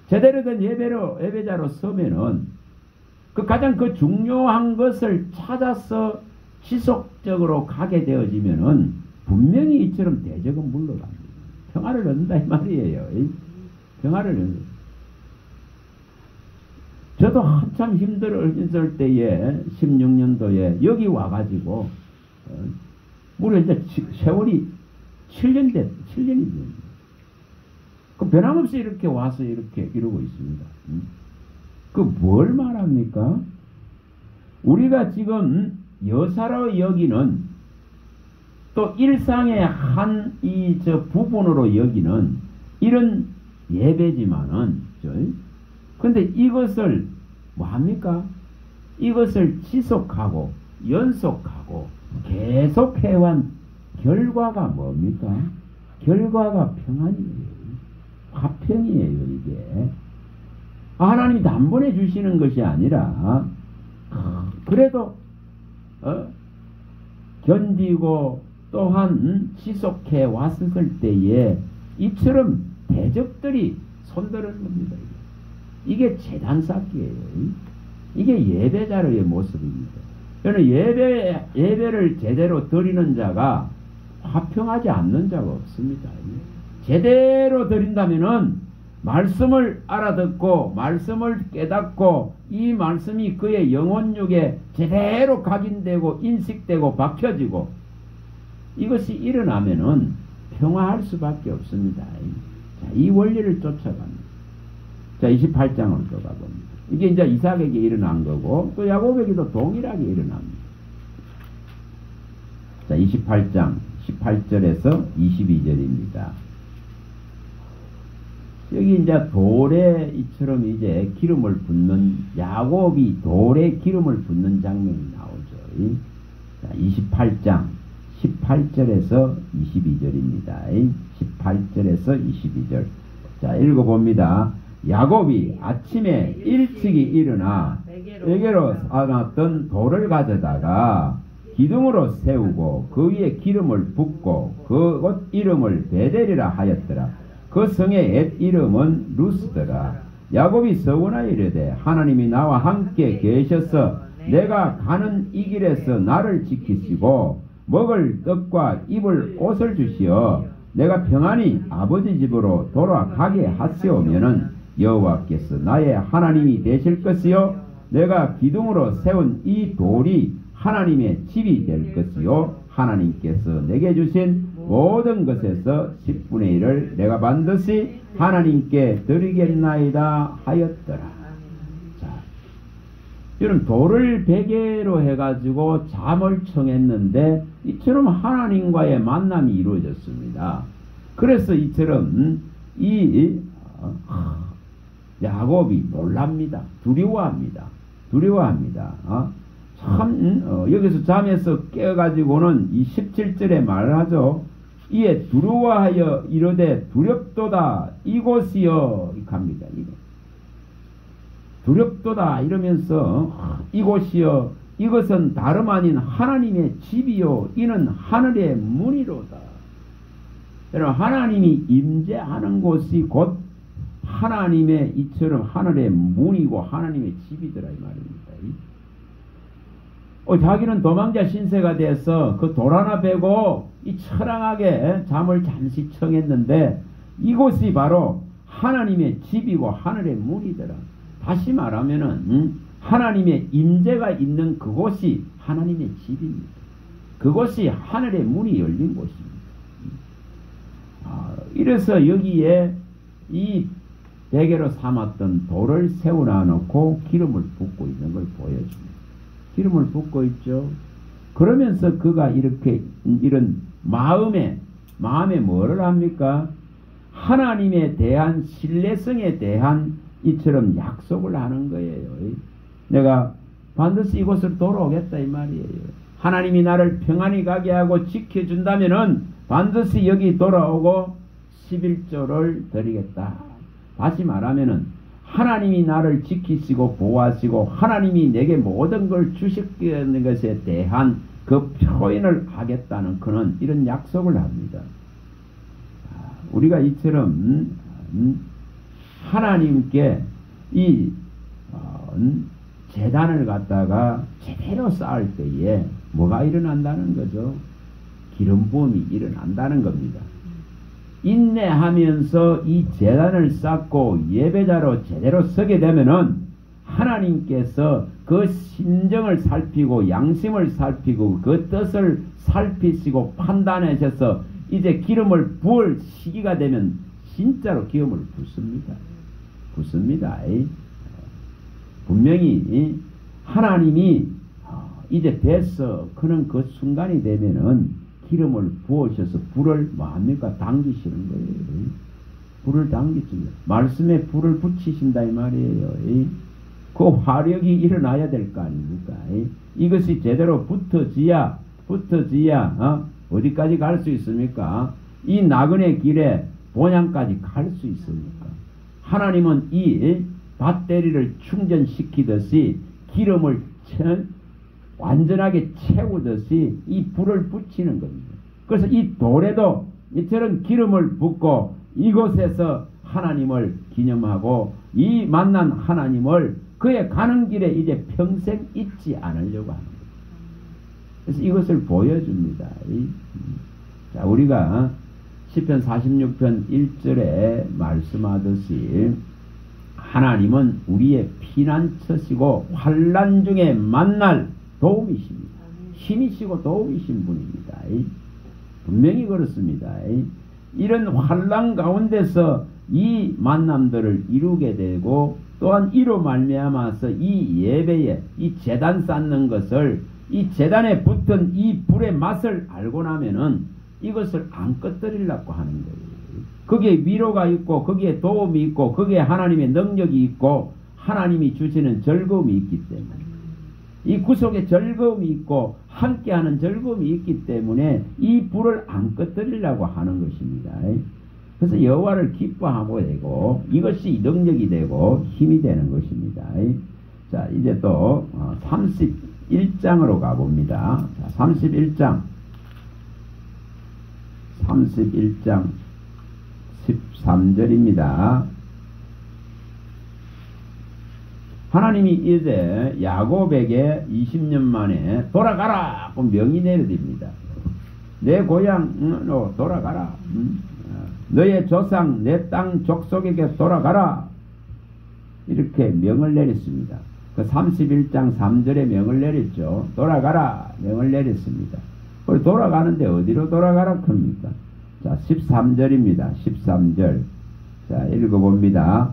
제대로 된 예배자로 서면은 그 가장 그 중요한 것을 찾아서 지속적으로 가게 되어지면은 분명히 이처럼 대적은 물러갑니다. 평화를 얻는다 이 말이에요. 평화를 얻는다. 저도 한참 힘들었을 때에 16년도에 여기 와가지고 무려 이제 세월이 7년이 됩니다. 그 변함없이 이렇게 와서 이렇게 이러고 있습니다. 그 뭘 말합니까? 우리가 지금 여사로 여기는 또 일상의 한 부분으로 여기는 이런 예배지만은 근데 이것을 뭐 합니까? 이것을 지속하고 연속하고 계속 해온 결과가 뭡니까? 결과가 평안이에요. 화평이에요. 이게 하나님이 단번에 주시는 것이 아니라 그래도 견디고 또한 지속해 왔을 때에 이처럼 대적들이 손드는 겁니다. 이게 재단 쌓기예요. 이게 예배자로의 모습입니다. 저는 예배를 제대로 드리는 자가 화평하지 않는 자가 없습니다. 제대로 드린다면은 말씀을 알아듣고 말씀을 깨닫고 이 말씀이 그의 영혼육에 제대로 각인되고 인식되고 박혀지고 이것이 일어나면은 평화할 수밖에 없습니다. 자, 이 원리를 쫓아갑니다. 자, 28장으로 들어가 봅니다. 이게 이제 이삭에게 일어난 거고 또 야곱에게도 동일하게 일어납니다. 자, 28장 18절에서 22절입니다. 여기 이제 돌에 이처럼 이제 기름을 붓는 야곱이 돌에 기름을 붓는 장면이 나오죠. 자, 28장 18절에서 22절입니다. 18절에서 22절. 자, 읽어봅니다. 야곱이 아침에 일찍이 일어나 베개로 싸놨던 돌을 가져다가 기둥으로 세우고 그 위에 기름을 붓고 그곳 이름을 베델이라 하였더라. 그 성의 옛 이름은 루스더라. 야곱이 서원하여 이르되 하나님이 나와 함께 계셔서 내가 가는 이 길에서 나를 지키시고 먹을 떡과 입을 옷을 주시어 내가 평안히 아버지 집으로 돌아가게 하시오면은 여호와께서 나의 하나님이 되실 것이요 내가 기둥으로 세운 이 돌이 하나님의 집이 될 것이요 하나님께서 내게 주신 모든 것에서 10분의 1을 내가 반드시 하나님께 드리겠나이다 하였더라. 자, 이런 돌을 베개로 해가지고 잠을 청했는데 이처럼 하나님과의 만남이 이루어졌습니다. 그래서 이처럼 야곱이 놀랍니다. 두려워합니다. 여기서 잠에서 깨어가지고는 이 17절에 말을 하죠. 이에 두려워하여 이르되 두렵도다 이곳이여 갑니다. 두렵도다 이러면서 이곳이여 이것은 다름 아닌 하나님의 집이요 이는 하늘의 문이로다. 여러분 하나님이 임재하는 곳이 곧 하나님의 이처럼 하늘의 문이고 하나님의 집이더라 이 말입니다. 자기는 도망자 신세가 돼서 그 돌 하나 베고 이 처량하게 잠을 잠시 청했는데 이곳이 바로 하나님의 집이고 하늘의 문이더라. 다시 말하면은 하나님의 임재가 있는 그곳이 하나님의 집입니다. 그곳이 하늘의 문이 열린 곳입니다. 이래서 여기에 이 베개로 삼았던 돌을 세워놔 놓고 기름을 붓고 있는 걸 보여줍니다. 기름을 붓고 있죠. 그러면서 그가 이렇게 이런 마음에 뭐를 합니까? 하나님에 대한 신뢰성에 대한 이처럼 약속을 하는 거예요. 내가 반드시 이곳으로 돌아오겠다 이 말이에요. 하나님이 나를 평안히 가게 하고 지켜준다면은 반드시 여기 돌아오고 11조를 드리겠다. 다시 말하면은 하나님이 나를 지키시고 보호하시고 하나님이 내게 모든 걸 주시는 것에 대한 그 표현을 하겠다는 그는 이런 약속을 합니다. 우리가 이처럼 하나님께 이 제단을 갖다가 제대로 쌓을 때에 뭐가 일어난다는 거죠? 기름 부음이 일어난다는 겁니다. 인내하면서 이 제단을 쌓고 예배자로 제대로 서게 되면은 하나님께서 그 심정을 살피고 양심을 살피고 그 뜻을 살피시고 판단하셔서 이제 기름을 부을 시기가 되면 진짜로 기름을 붓습니다. 분명히 하나님이 이제 됐어. 그는 그 순간이 되면은 기름을 부으셔서 불을 뭐합니까? 당기시는 거예요. 불을 당기십니다. 말씀에 불을 붙이신다 이 말이에요. 그 화력이 일어나야 될 거 아닙니까? 이것이 제대로 붙어지야 어디까지 갈 수 있습니까? 이 나그네 길에 본향까지 갈 수 있습니까? 하나님은 이 배터리를 충전시키듯이 기름을 완전하게 채우듯이 이 불을 붙이는 겁니다. 그래서 이 돌에도 이처럼 기름을 붓고 이곳에서 하나님을 기념하고 이 만난 하나님을 그의 가는 길에 이제 평생 잊지 않으려고 하는 거예요. 그래서 이것을 보여줍니다. 자, 우리가 시편 46편 1절에 말씀하듯이 하나님은 우리의 피난처시고 환난 중에 만날 도움이십니다. 힘이시고 도움이신 분입니다. 분명히 그렇습니다. 이런 환난 가운데서 이 만남들을 이루게 되고 또한 이로 말미암아서 이 예배에 이 제단 쌓는 것을 이 제단에 붙은 이 불의 맛을 알고 나면은 이것을 안 꺼뜨리려고 하는 거예요. 거기에 위로가 있고 거기에 도움이 있고 거기에 하나님의 능력이 있고 하나님이 주시는 즐거움이 있기 때문에 이 구속에 즐거움이 있고 함께하는 즐거움이 있기 때문에 이 불을 안 꺼뜨리려고 하는 것입니다. 그래서 여호와를 기뻐하고 되고 이것이 능력이 되고 힘이 되는 것입니다. 자, 이제 또 31장으로 가봅니다. 자, 31장 13절입니다. 하나님이 이제 야곱에게 20년 만에 돌아가라! 명이 내려집니다. 내 고향으로 돌아가라. 너의 조상 내 땅 족속에게 돌아가라. 이렇게 명을 내렸습니다. 그 31장 3절에 명을 내렸죠. 돌아가라 명을 내렸습니다. 그리고 돌아가는데 어디로 돌아가라 합니까? 자, 13절입니다. 13절. 자, 읽어봅니다.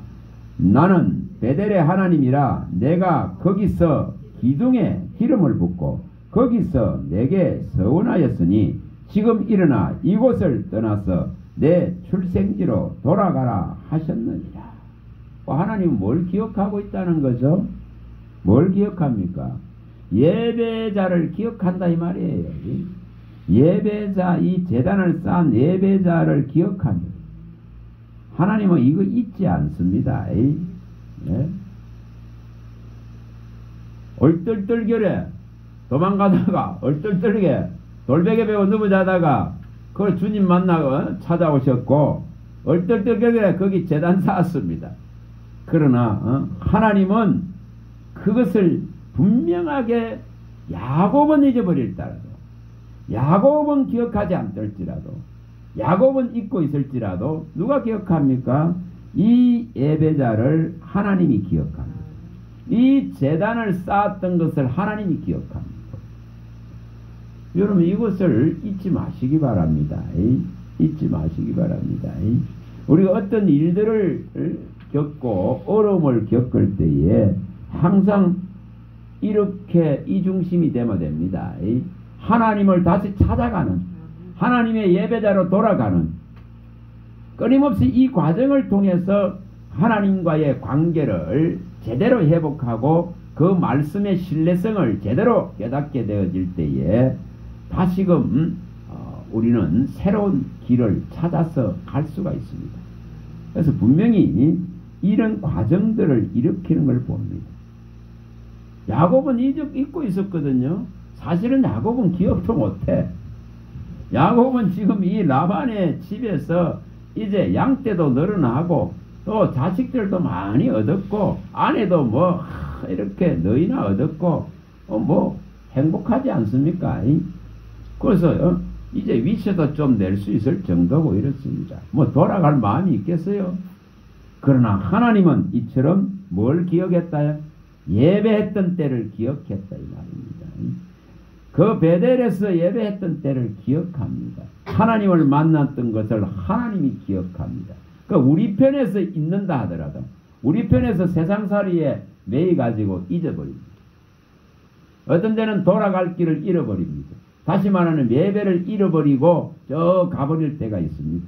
나는 베델의 하나님이라 내가 거기서 기둥에 기름을 붓고 거기서 내게 서원하였으니 지금 일어나 이곳을 떠나서 내 출생지로 돌아가라 하셨느니라. 하나님은 뭘 기억하고 있다는 거죠? 뭘 기억합니까? 예배자를 기억한다 이 말이에요. 예배자, 이 제단을 쌓은 예배자를 기억합니다. 하나님은 이거 잊지 않습니다. 네? 얼떨떨결에 도망가다가 얼떨떨게 돌베개 베고 누워자다가 그걸 주님 만나고 찾아오셨고 얼떨떨결에 거기 제단 쌓았습니다. 그러나 하나님은 그것을 분명하게 야곱은 잊어버릴지라도 야곱은 기억하지 않을지라도 야곱은 잊고 있을지라도 누가 기억합니까? 이 예배자를 하나님이 기억합니다. 이 제단을 쌓았던 것을 하나님이 기억합니다. 여러분 이것을 잊지 마시기 바랍니다. 잊지 마시기 바랍니다. 우리가 어떤 일들을 겪고 어려움을 겪을 때에 항상 이렇게 이중심이 되면 됩니다. 하나님을 다시 찾아가는 하나님의 예배자로 돌아가는 끊임없이 이 과정을 통해서 하나님과의 관계를 제대로 회복하고 그 말씀의 신뢰성을 제대로 깨닫게 되어질 때에 다시금 우리는 새로운 길을 찾아서 갈 수가 있습니다. 그래서 분명히 이런 과정들을 일으키는 걸 봅니다. 야곱은 잊고 있었거든요. 사실은 야곱은 기억도 못해. 야곱은 지금 이 라반의 집에서 이제 양떼도 늘어나고 또 자식들도 많이 얻었고 아내도 뭐 이렇게 너희나 얻었고 뭐 행복하지 않습니까? 그래서 이제 위세도 좀 낼 수 있을 정도고 이렇습니다. 뭐 돌아갈 마음이 있겠어요? 그러나 하나님은 이처럼 뭘 기억했다요? 예배했던 때를 기억했다 이 말입니다. 그 베델에서 예배했던 때를 기억합니다. 하나님을 만났던 것을 하나님이 기억합니다. 그러니까 우리 편에서 있는다 하더라도 우리 편에서 세상살이에 매여가지고 잊어버립니다. 어떤 데는 돌아갈 길을 잃어버립니다. 다시 말하는 예배를 잃어버리고 저 가버릴 때가 있습니다.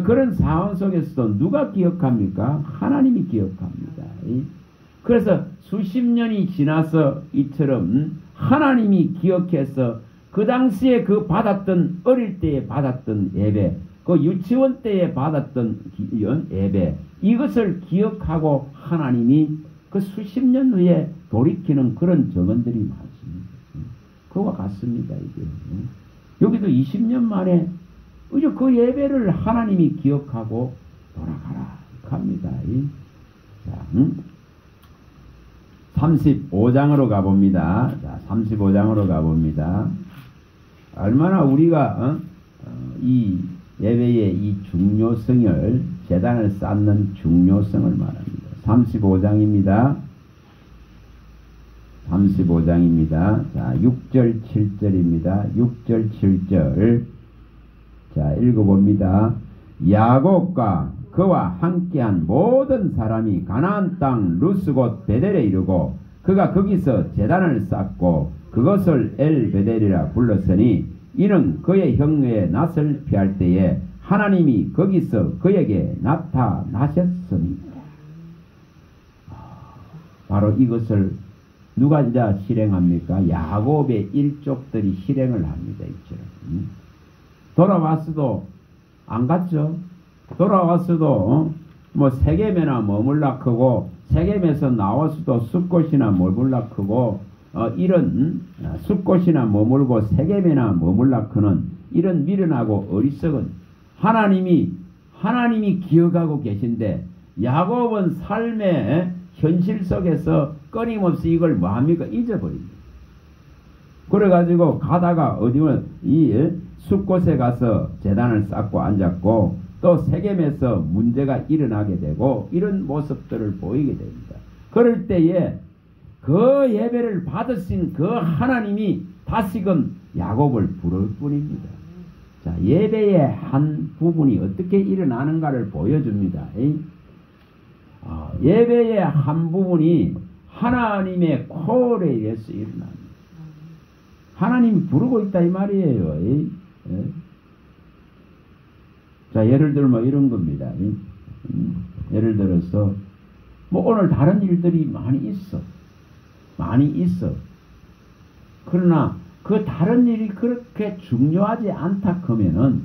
그런 상황 속에서도 누가 기억합니까? 하나님이 기억합니다. 그래서 수십 년이 지나서 이처럼 하나님이 기억해서 그 당시에 그 받았던 어릴 때에 받았던 예배, 그 유치원 때에 받았던 예배, 이것을 기억하고 하나님이 그 수십 년 후에 돌이키는 그런 정언들이 많습니다. 그와 같습니다. 이게. 여기도 20년 만에 이제 그 예배를 하나님이 기억하고 돌아가라 합니다. 자, 35장으로 가봅니다. 자, 35장으로 가봅니다. 얼마나 우리가 이 예배의 이 중요성을, 제단을 쌓는 중요성을 말합니다. 35장입니다. 35장입니다. 자, 6절 7절입니다. 6절 7절. 자, 읽어봅니다. 야곱과 그와 함께한 모든 사람이 가나안 땅 루스 곧 베델에 이르고 그가 거기서 제단을 쌓고 그것을 엘베델이라 불렀으니 이는 그의 형의 낯을 피할 때에 하나님이 거기서 그에게 나타나셨습니다. 바로 이것을 누가 이제 실행합니까? 야곱의 일족들이 실행을 합니다. 이처럼. 돌아왔어도 안 갔죠. 돌아왔어도 뭐 세겜에나 머물라 크고 세겜에서 나왔어도 숫곳이나 머물라 크고 이런 숫곳이나 머물고 세겜에나 머물라 크는 이런 미련하고 어리석은 하나님이 기억하고 계신데 야곱은 삶의 현실 속에서 끊임없이 이걸 뭐합니까? 잊어버립니다. 그래가지고 가다가 어디면 이 숫곳에 가서 제단을 쌓고 앉았고 또 세겜에서 문제가 일어나게 되고 이런 모습들을 보이게 됩니다. 그럴 때에 그 예배를 받으신 그 하나님이 다시금 야곱을 부를 뿐입니다. 자, 예배의 한 부분이 어떻게 일어나는가를 보여줍니다. 예배의 한 부분이 하나님의 콜에 의해서 일어납니다. 하나님이 부르고 있다 이 말이에요. 자, 예를 들면 이런 겁니다. 예를 들어서 뭐 오늘 다른 일들이 많이 있어. 그러나 그 다른 일이 그렇게 중요하지 않다 하면은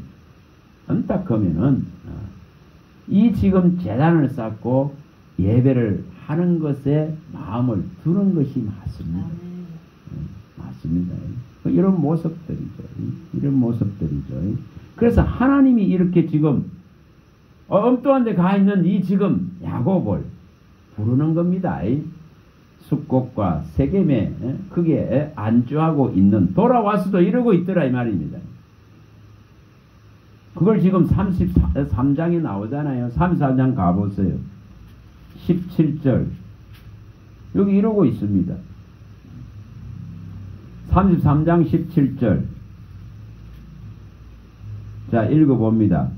이 지금 제단을 쌓고 예배를 하는 것에 마음을 두는 것이 맞습니다. 맞습니다. 이런 모습들이죠. 그래서 하나님이 이렇게 지금 엉뚱한 데 가 있는 이 지금 야곱을 부르는 겁니다. 숫곳과 세겜에 그게 안주하고 있는, 돌아와서도 이러고 있더라 이 말입니다. 그걸 지금 33장에 나오잖아요. 33장 가보세요. 17절 여기 이러고 있습니다. 33장 17절 자, 읽어봅니다.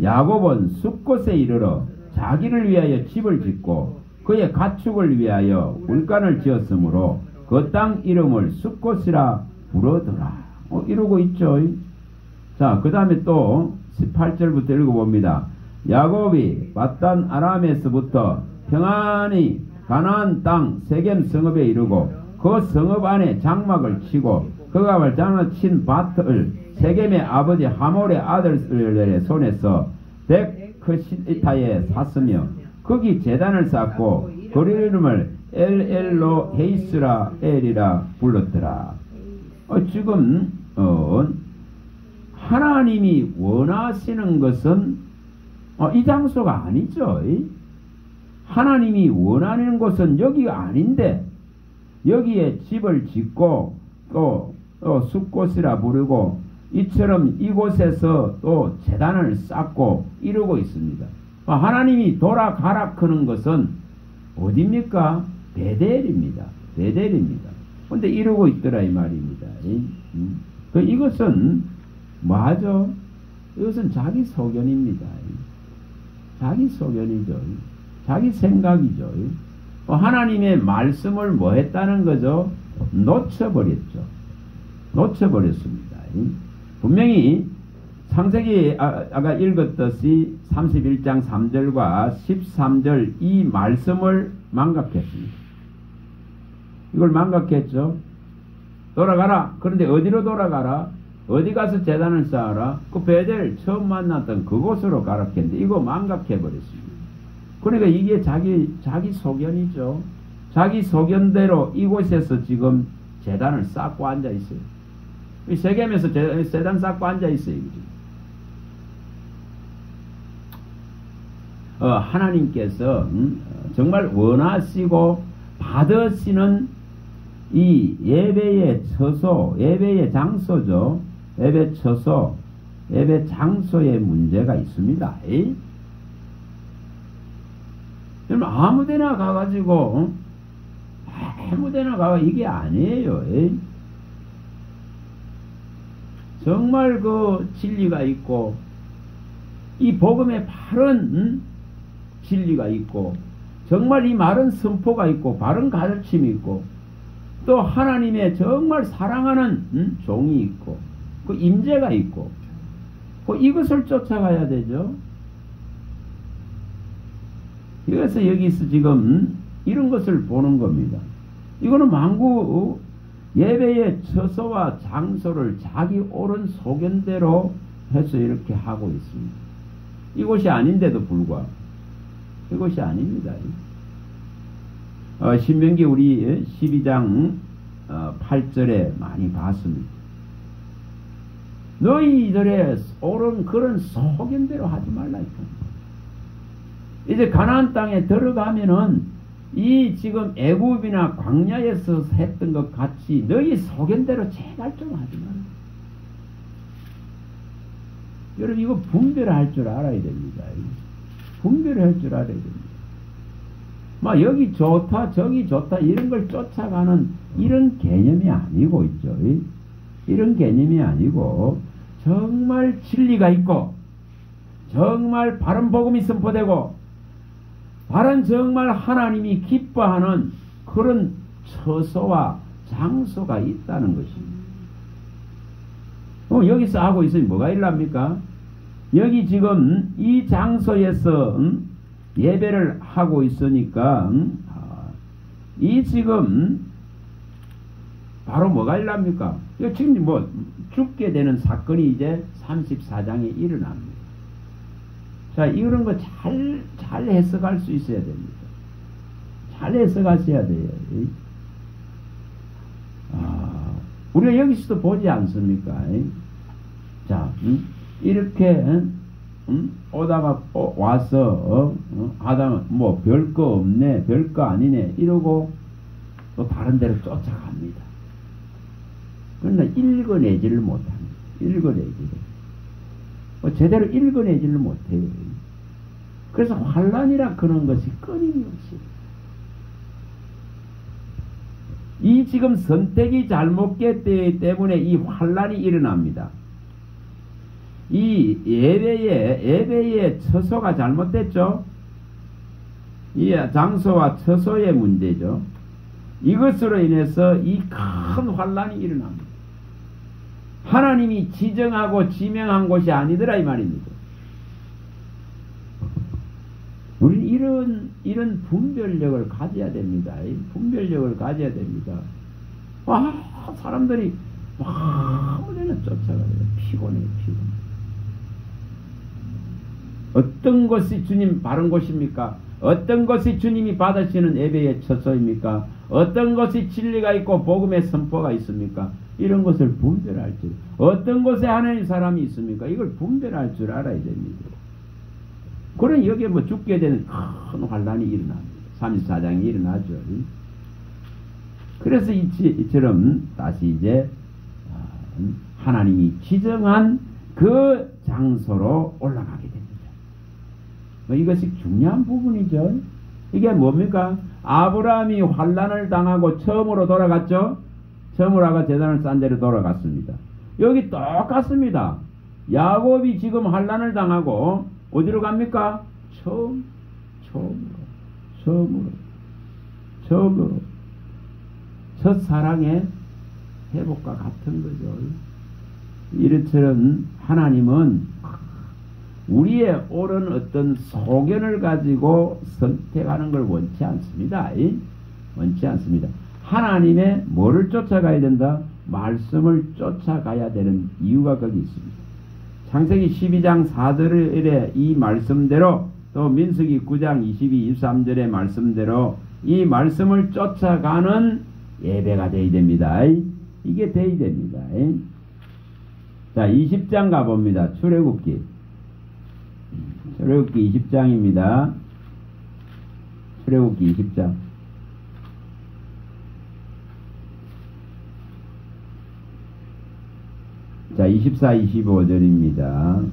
야곱은 숫곳에 이르러 자기를 위하여 집을 짓고 그의 가축을 위하여 울간을 지었으므로 그 땅 이름을 숫곳이라 부르더라. 이러고 있죠. 자, 그 다음에 또 18절부터 읽어봅니다. 야곱이 밧단 아람에서부터 평안히 가나안 땅 세겜 성읍에 이르고 그 성읍 안에 장막을 치고 그가 발장을 친 밭을 세겜의 아버지 하몰의 아들들의 손에서 백크시타에 샀으며 거기 제단을 쌓고 그 이름을 엘엘로 헤이스라 엘이라 불렀더라. 지금 하나님이 원하시는 것은 이 장소가 아니죠. 하나님이 원하는 것은 여기가 아닌데 여기에 집을 짓고 또 숫곳이라 부르고 이처럼 이곳에서 또 제단을 쌓고 이러고 있습니다. 하나님이 돌아가라 하는 것은 어디입니까? 베델입니다. 그런데 이러고 있더라 이 말입니다. 이것은 뭐하죠? 이것은 자기 소견입니다. 자기 소견이죠. 자기 생각이죠. 하나님의 말씀을 뭐 했다는 거죠? 놓쳐버렸습니다. 분명히 창세기 아까 읽었듯이 31장 3절과 13절 이 말씀을 망각했습니다. 이걸 망각했죠. 돌아가라. 그런데 어디로 돌아가라? 어디 가서 제단을 쌓아라? 그 베델 처음 만났던 그곳으로 가라 했는데 이거 망각해버렸습니다. 그러니까 이게 자기 소견이죠. 자기 소견대로 이곳에서 지금 제단을 쌓고 앉아 있어요. 세겜에서 제단 쌓고 앉아 있어요. 하나님께서 정말 원하시고 받으시는 이 예배의 처소, 예배의 장소죠. 예배 처소, 예배 장소에 문제가 있습니다. 여러분 아무데나 가가지고 아무데나 가가 이게 아니에요. 정말 그 진리가 있고 이 복음에 바른 진리가 있고 정말 이 바른 선포가 있고 바른 가르침이 있고 또 하나님의 정말 사랑하는 종이 있고 그 임재가 있고 이것을 쫓아가야 되죠. 그래서 여기서 지금 이런 것을 보는 겁니다. 이거는 만구 예배의 처소와 장소를 자기 옳은 소견대로 해서 이렇게 하고 있습니다. 이곳이 아닌데도 불구하고 이것이 아닙니다. 신명기 우리 12장 8절에 많이 봤습니다. 너희들의 옳은 그런 소견대로 하지 말라. 이제 가나안 땅에 들어가면은 이 지금 애굽이나 광야에서 했던 것 같이 너희 소견대로 제발 좀 하지 마라. 여러분 이거 분별할 줄 알아야 됩니다. 분별할 줄 알아야 됩니다. 막 여기 좋다 저기 좋다 이런 걸 쫓아가는 이런 개념이 아니고 있죠. 이런 개념이 아니고 정말 진리가 있고 정말 바른 복음이 선포되고 바른 정말 하나님이 기뻐하는 그런 처소와 장소가 있다는 것입니다. 여기서 하고 있으니 뭐가 일납니까? 여기 지금 이 장소에서 예배를 하고 있으니까 이 지금 바로 뭐가 일납니까? 지금 뭐 죽게 되는 사건이 이제 34장에 일어납니다. 자, 이런 거 잘 해석할 수 있어야 됩니다. 잘 해석하셔야 돼요. 우리가 여기서도 보지 않습니까? 자, 이렇게 오다가 와서 하다가 뭐 별거 없네 별거 아니네 이러고 또 다른 데로 쫓아갑니다. 그러나 읽어내지를 못합니다. 읽어내지를 제대로 읽어내지를 못해요. 그래서 환란이라 그런 것이 끊임없이 이 지금 선택이 잘못됐기 때문에 이 환란이 일어납니다. 이 예배의 처소가 잘못됐죠. 이 장소와 처소의 문제죠. 이것으로 인해서 이 큰 환란이 일어납니다. 하나님이 지정하고 지명한 곳이 아니더라 이 말입니다. 우리는 이런 분별력을 가져야 됩니다. 분별력을 가져야 됩니다. 사람들이 아무데나 쫓아가요. 피곤해. 어떤 것이 주님 바른 곳입니까? 어떤 것이 주님이 받으시는 예배의 처소입니까? 어떤 것이 진리가 있고 복음의 선포가 있습니까? 이런 것을 분별할 줄, 어떤 곳에 하나님 사람이 있습니까? 이걸 분별할 줄 알아야 됩니다. 그럼 여기에 뭐 죽게 되는 큰 환란이 일어납니다. 34장이 일어나죠. 그래서 이처럼 다시 이제 하나님이 지정한 그 장소로 올라가게 됩니다. 이것이 중요한 부분이죠. 이게 뭡니까? 아브라함이 환란을 당하고 처음으로 돌아갔죠. 처음으로 아가 제단을 싼 데로 돌아갔습니다. 여기 똑같습니다. 야곱이 지금 환란을 당하고 어디로 갑니까? 처음으로 첫사랑의 회복과 같은 거죠. 이처럼 하나님은 우리의 옳은 어떤 소견을 가지고 선택하는 걸 원치 않습니다. 원치 않습니다. 하나님의 뭐를 쫓아가야 된다? 말씀을 쫓아가야 되는 이유가 거기 있습니다. 창세기 12장 4절의 이 말씀대로 또 민수기 9장 22, 23절의 말씀대로 이 말씀을 쫓아가는 예배가 되어야 됩니다. 이게 되어야 됩니다. 자, 20장 가봅니다. 출애굽기 20장입니다. 출애굽기 20장. 자, 24, 25절입니다.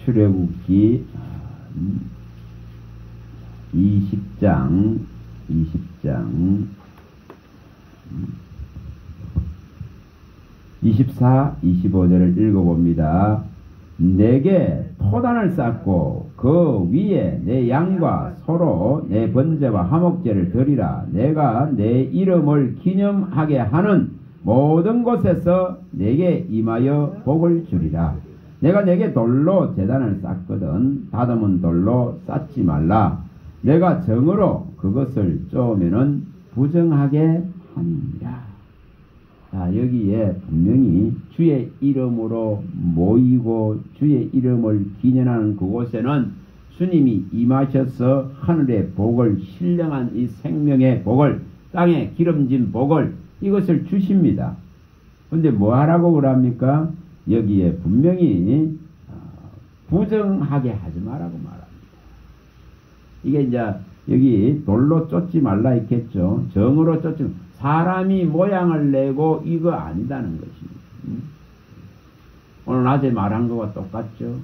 출애굽기 20장 24, 25절을 읽어봅니다. 내게 토단을 쌓고 그 위에 내 양과 소로 내 번제와 화목제를 드리라. 내가 내 이름을 기념하게 하는 모든 곳에서 내게 임하여 복을 주리라. 내가 내게 돌로 제단을 쌓거든 다듬은 돌로 쌓지 말라. 내가 정으로 그것을 쪼으면은 부정하게 하니라. 자, 여기에 분명히 주의 이름으로 모이고 주의 이름을 기념하는 그곳에는 주님이 임하셔서 하늘의 복을, 신령한 이 생명의 복을, 땅에 기름진 복을 이것을 주십니다. 근데 뭐 하라고 그럽니까? 여기에 분명히 부정하게 하지 말라고 말합니다. 이게 이제 여기 돌로 쫓지 말라 했겠죠. 정으로 쫓지 말라. 사람이 모양을 내고 이거 아니다는 것입니다. 오늘 낮에 말한 것과 똑같죠.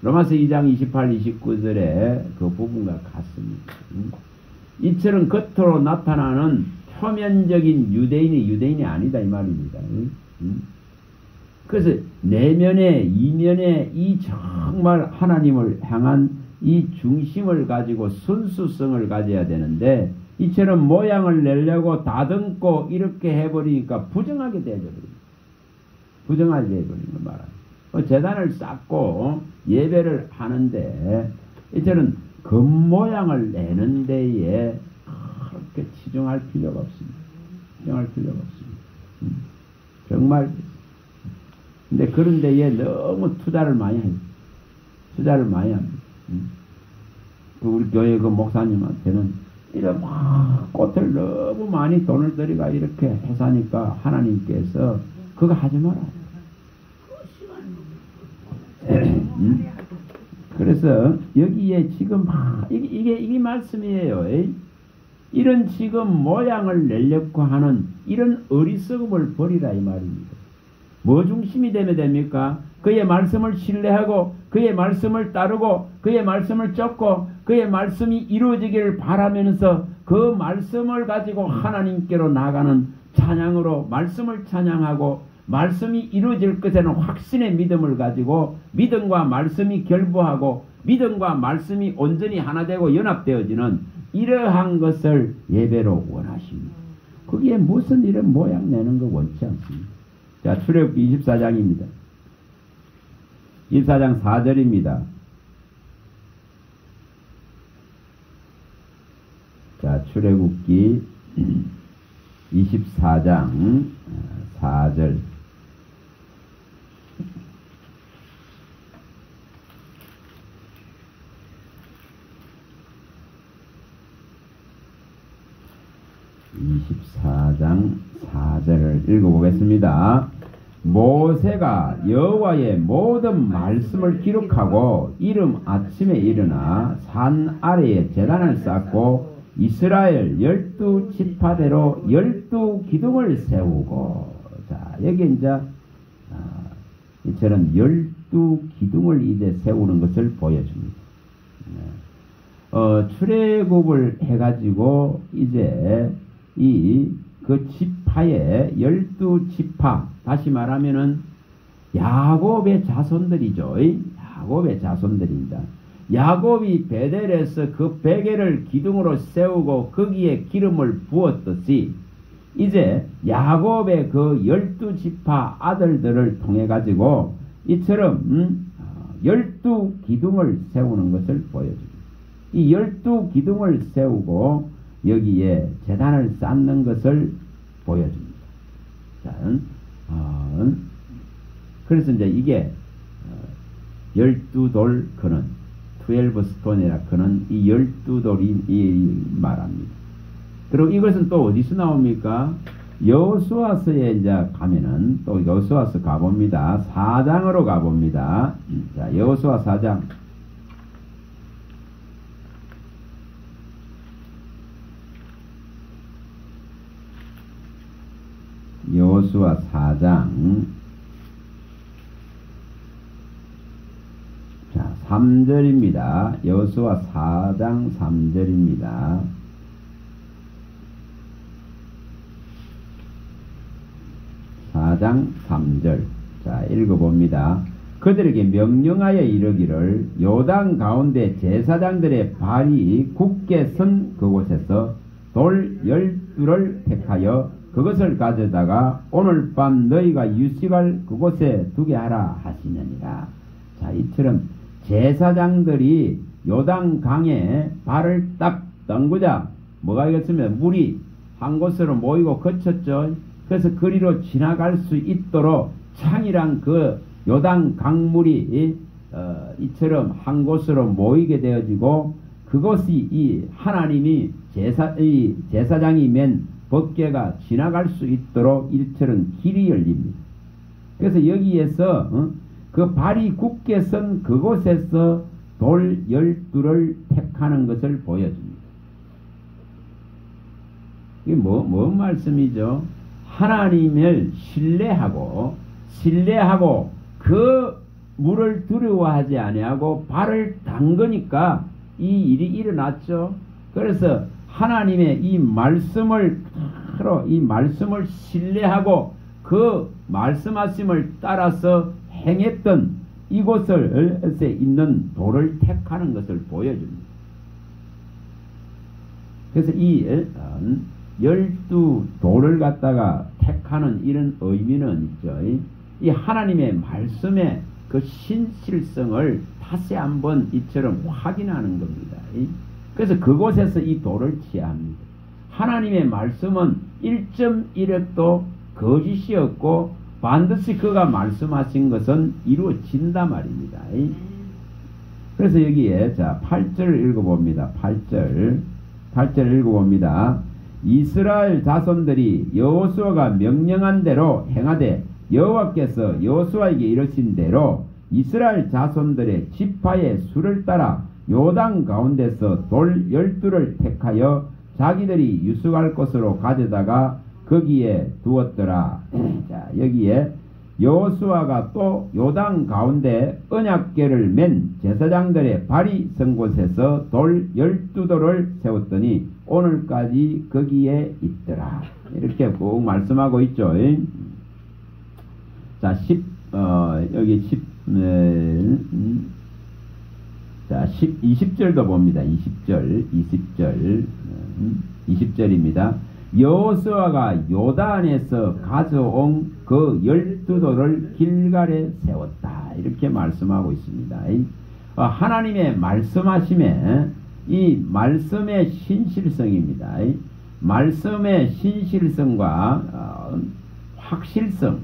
로마서 2장 28, 29절에 그 부분과 같습니다. 이처럼 겉으로 나타나는 표면적인 유대인이 아니다 이 말입니다. 그래서 내면에 이면에 이 정말 하나님을 향한 이 중심을 가지고 순수성을 가져야 되는데 이처럼 모양을 내려고 다듬고 이렇게 해버리니까 부정하게 되어버립니다. 부정하게 되어버리는 거 말합니다. 제단을 쌓고 예배를 하는데 이처럼 겉모양을 내는 데에 그렇게 치중할 필요가 없습니다. 치중할 필요가 없습니다. 정말. 근데 그런 데에 너무 투자를 많이 해요. 투자를 많이 합니다. 우리 교회 그 목사님한테는 이런 막 꽃을 너무 많이 돈을 들이가 이렇게 해사니까 하나님께서 그거 하지 마라. 그래서 여기에 지금 이게 말씀이에요. 이런 지금 모양을 내려고 하는 이런 어리석음을 버리라 이 말입니다. 뭐 중심이 되면 됩니까? 그의 말씀을 신뢰하고 그의 말씀을 따르고 그의 말씀을 쫓고 그의 말씀이 이루어지기를 바라면서 그 말씀을 가지고 하나님께로 나가는 찬양으로 말씀을 찬양하고 말씀이 이루어질 것에는 확신의 믿음을 가지고 믿음과 말씀이 결부하고 믿음과 말씀이 온전히 하나 되고 연합되어지는 이러한 것을 예배로 원하십니다. 거기에 무슨 이런 모양 내는 거 원치 않습니다. 자, 출애굽기 24장입니다. 24장 4절입니다. 자, 출애굽기 24장 4절. (24장 4절을) 읽어보겠습니다. 모세가 여호와의 모든 말씀을 기록하고 이름 아침에 일어나 산 아래에 제단을 쌓고 이스라엘 12지파대로 12기둥을 세우고, 자, 여기 이제 이처럼 12기둥을 이제 세우는 것을 보여줍니다. 출애굽을 해가지고 이제 그 지파의 12지파, 다시 말하면은 야곱의 자손들이죠. 야곱의 자손들입니다. 야곱이 베델에서 그 베개를 기둥으로 세우고 거기에 기름을 부었듯이 이제 야곱의 그 12지파 아들들을 통해 가지고 이처럼 12기둥을 세우는 것을 보여줍니다. 이 12기둥을 세우고 여기에 제단을 쌓는 것을 보여줍니다. 자, 그래서 이제 이게 12돌 그는 12스톤이라 그는 이 12돌이 말합니다. 그리고 이것은 또 어디서 나옵니까? 여호수아서에 이제 가면은 또 여호수아서 가봅니다. 4장으로 가봅니다. 자, 여호수아 4장. 여호수아 4장. 자, 3절입니다. 여호수아 4장 3절입니다. 4장 3절. 자, 읽어봅니다. 그들에게 명령하여 이르기를 요단 가운데 제사장들의 발이 굳게 선 그곳에서 돌 12를 택하여 그것을 가져다가 오늘 밤 너희가 유식할 그곳에 두게 하라 하시느니라. 자, 이처럼 제사장들이 요단 강에 발을 딱 담그자 뭐가 되겠습니까? 물이 한 곳으로 모이고 거쳤죠. 그래서 그리로 지나갈 수 있도록 창이란 그 요단 강물이 이처럼 한 곳으로 모이게 되어지고 그것이 이 하나님이 제사장이 맨 법궤가 지나갈 수 있도록 이처럼 길이 열립니다. 그래서 여기에서 그 발이 굳게 선 그곳에서 돌 12를 택하는 것을 보여줍니다. 이게 뭔 말씀이죠? 하나님을 신뢰하고 그 물을 두려워하지 아니하고 발을 담그니까 이 일이 일어났죠. 그래서 하나님의 이 말씀을 신뢰하고 그 말씀하심을 따라서 행했던 이곳에 있는 돌을 택하는 것을 보여줍니다. 그래서 이 12돌을 갖다가 택하는 이런 의미는 있죠. 이 하나님의 말씀의 그 신실성을 다시 한번 이처럼 확인하는 겁니다. 그래서 그곳에서 이 돌을 취합니다. 하나님의 말씀은 1.1획도 거짓이 없고 반드시 그가 말씀하신 것은 이루어진다 말입니다. 그래서 여기에 자 8절 읽어봅니다. 8절 읽어봅니다. 이스라엘 자손들이 여호수아가 명령한 대로 행하되 여호와께서 여호수아에게 이르신 대로 이스라엘 자손들의 지파의 수를 따라 요단 가운데서 돌 12를 택하여 자기들이 유숙할 곳으로 가져다가 거기에 두었더라. 자, 여기에 여호수아가 또 요단 가운데 언약궤를 맨 제사장들의 발이 선 곳에서 돌 12돌을 세웠더니 오늘까지 거기에 있더라. 이렇게 꼭 말씀하고 있죠. 자, 여기 20절도 봅니다. 20절입니다. 여호수아가 요단에서 가져온 그 12돌을 길갈에 세웠다. 이렇게 말씀하고 있습니다. 하나님의 말씀하심에 이 말씀의 신실성입니다. 말씀의 신실성과 확실성,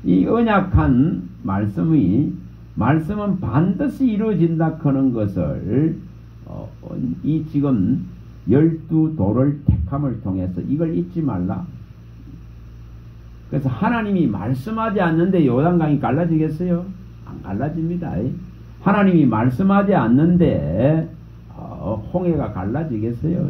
이 언약한 말씀은 반드시 이루어진다 하는 것을 이 지금 12돌을 택함을 통해서 이걸 잊지 말라. 그래서 하나님이 말씀하지 않는데 요단강이 갈라지겠어요? 안 갈라집니다. 하나님이 말씀하지 않는데 홍해가 갈라지겠어요?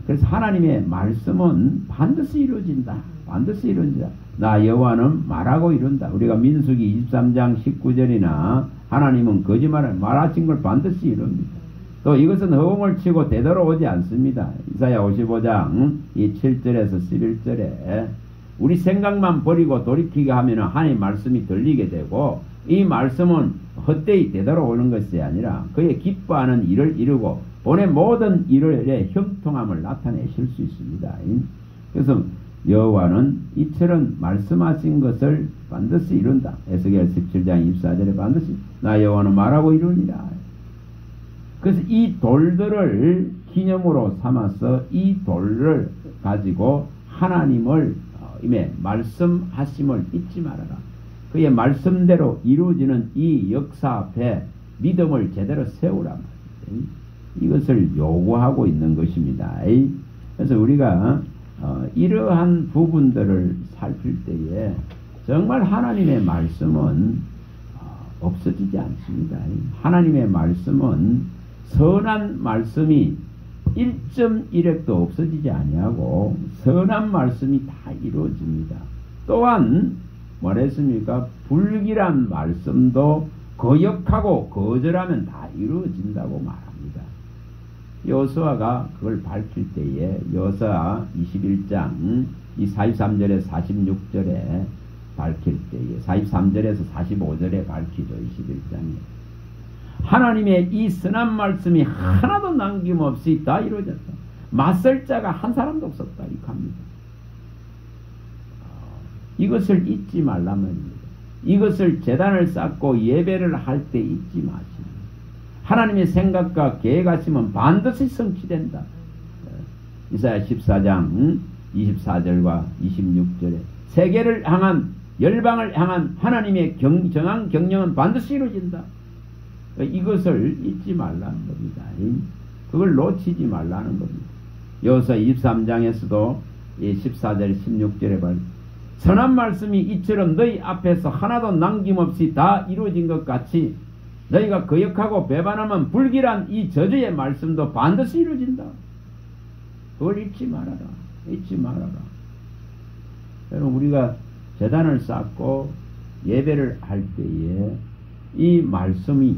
그래서 하나님의 말씀은 반드시 이루어진다. 반드시 이루어진다. 나 여호와는 말하고 이룬다. 우리가 민수기 23장 19절이나 하나님은 거짓말을 말하신 걸 반드시 이룹니다. 또 이것은 허공을 치고 되돌아오지 않습니다. 이사야 55장 이 7절에서 11절에 우리 생각만 버리고 돌이키게 하면 하나님의 말씀이 들리게 되고 이 말씀은 헛되이 되돌아오는 것이 아니라 그의 기뻐하는 일을 이루고 본의 모든 일의 형통함을 나타내실 수 있습니다. 그래서 여호와는 이처럼 말씀하신 것을 반드시 이룬다. 에스겔 17장 24절에 반드시 나 여호와는 말하고 이루니라. 그래서 이 돌들을 기념으로 삼아서 이 돌을 가지고 하나님을 임에 말씀하심을 잊지 말아라. 그의 말씀대로 이루어지는 이 역사 앞에 믿음을 제대로 세우라 말이에요. 이것을 요구하고 있는 것입니다. 그래서 우리가 이러한 부분들을 살필 때에 정말 하나님의 말씀은 없어지지 않습니다. 하나님의 말씀은 선한 말씀이 1.1획도 없어지지 아니하고 선한 말씀이 다 이루어집니다. 또한 뭐랬습니까? 불길한 말씀도 거역하고 거절하면 다 이루어진다고 말합니다. 여호수아가 그걸 밝힐 때에 여호수아 21장 이 43절에 46절에 밝힐 때에 43절에서 45절에 밝히죠. 21장에 하나님의 이 선한 말씀이 하나도 남김없이 다 이루어졌다. 맞설 자가 한 사람도 없었다. 이렇게 합니다. 이것을 잊지 말라면입니다. 이것을 제단을 쌓고 예배를 할 때 잊지 마십니다. 하나님의 생각과 계획하시면 반드시 성취된다. 이사야 14장 24절과 26절에 세계를 향한 열방을 향한 하나님의 정한 경영은 반드시 이루어진다. 이것을 잊지 말라는 겁니다. 그걸 놓치지 말라는 겁니다. 여호수아 23장에서도 14절 16절에 봐 선한 말씀이 이처럼 너희 앞에서 하나도 남김없이 다 이루어진 것 같이 너희가 거역하고 배반하면 불길한 이 저주의 말씀도 반드시 이루어진다. 그걸 잊지 말아라. 잊지 말아라. 여러분 우리가 제단을 쌓고 예배를 할 때에 이 말씀이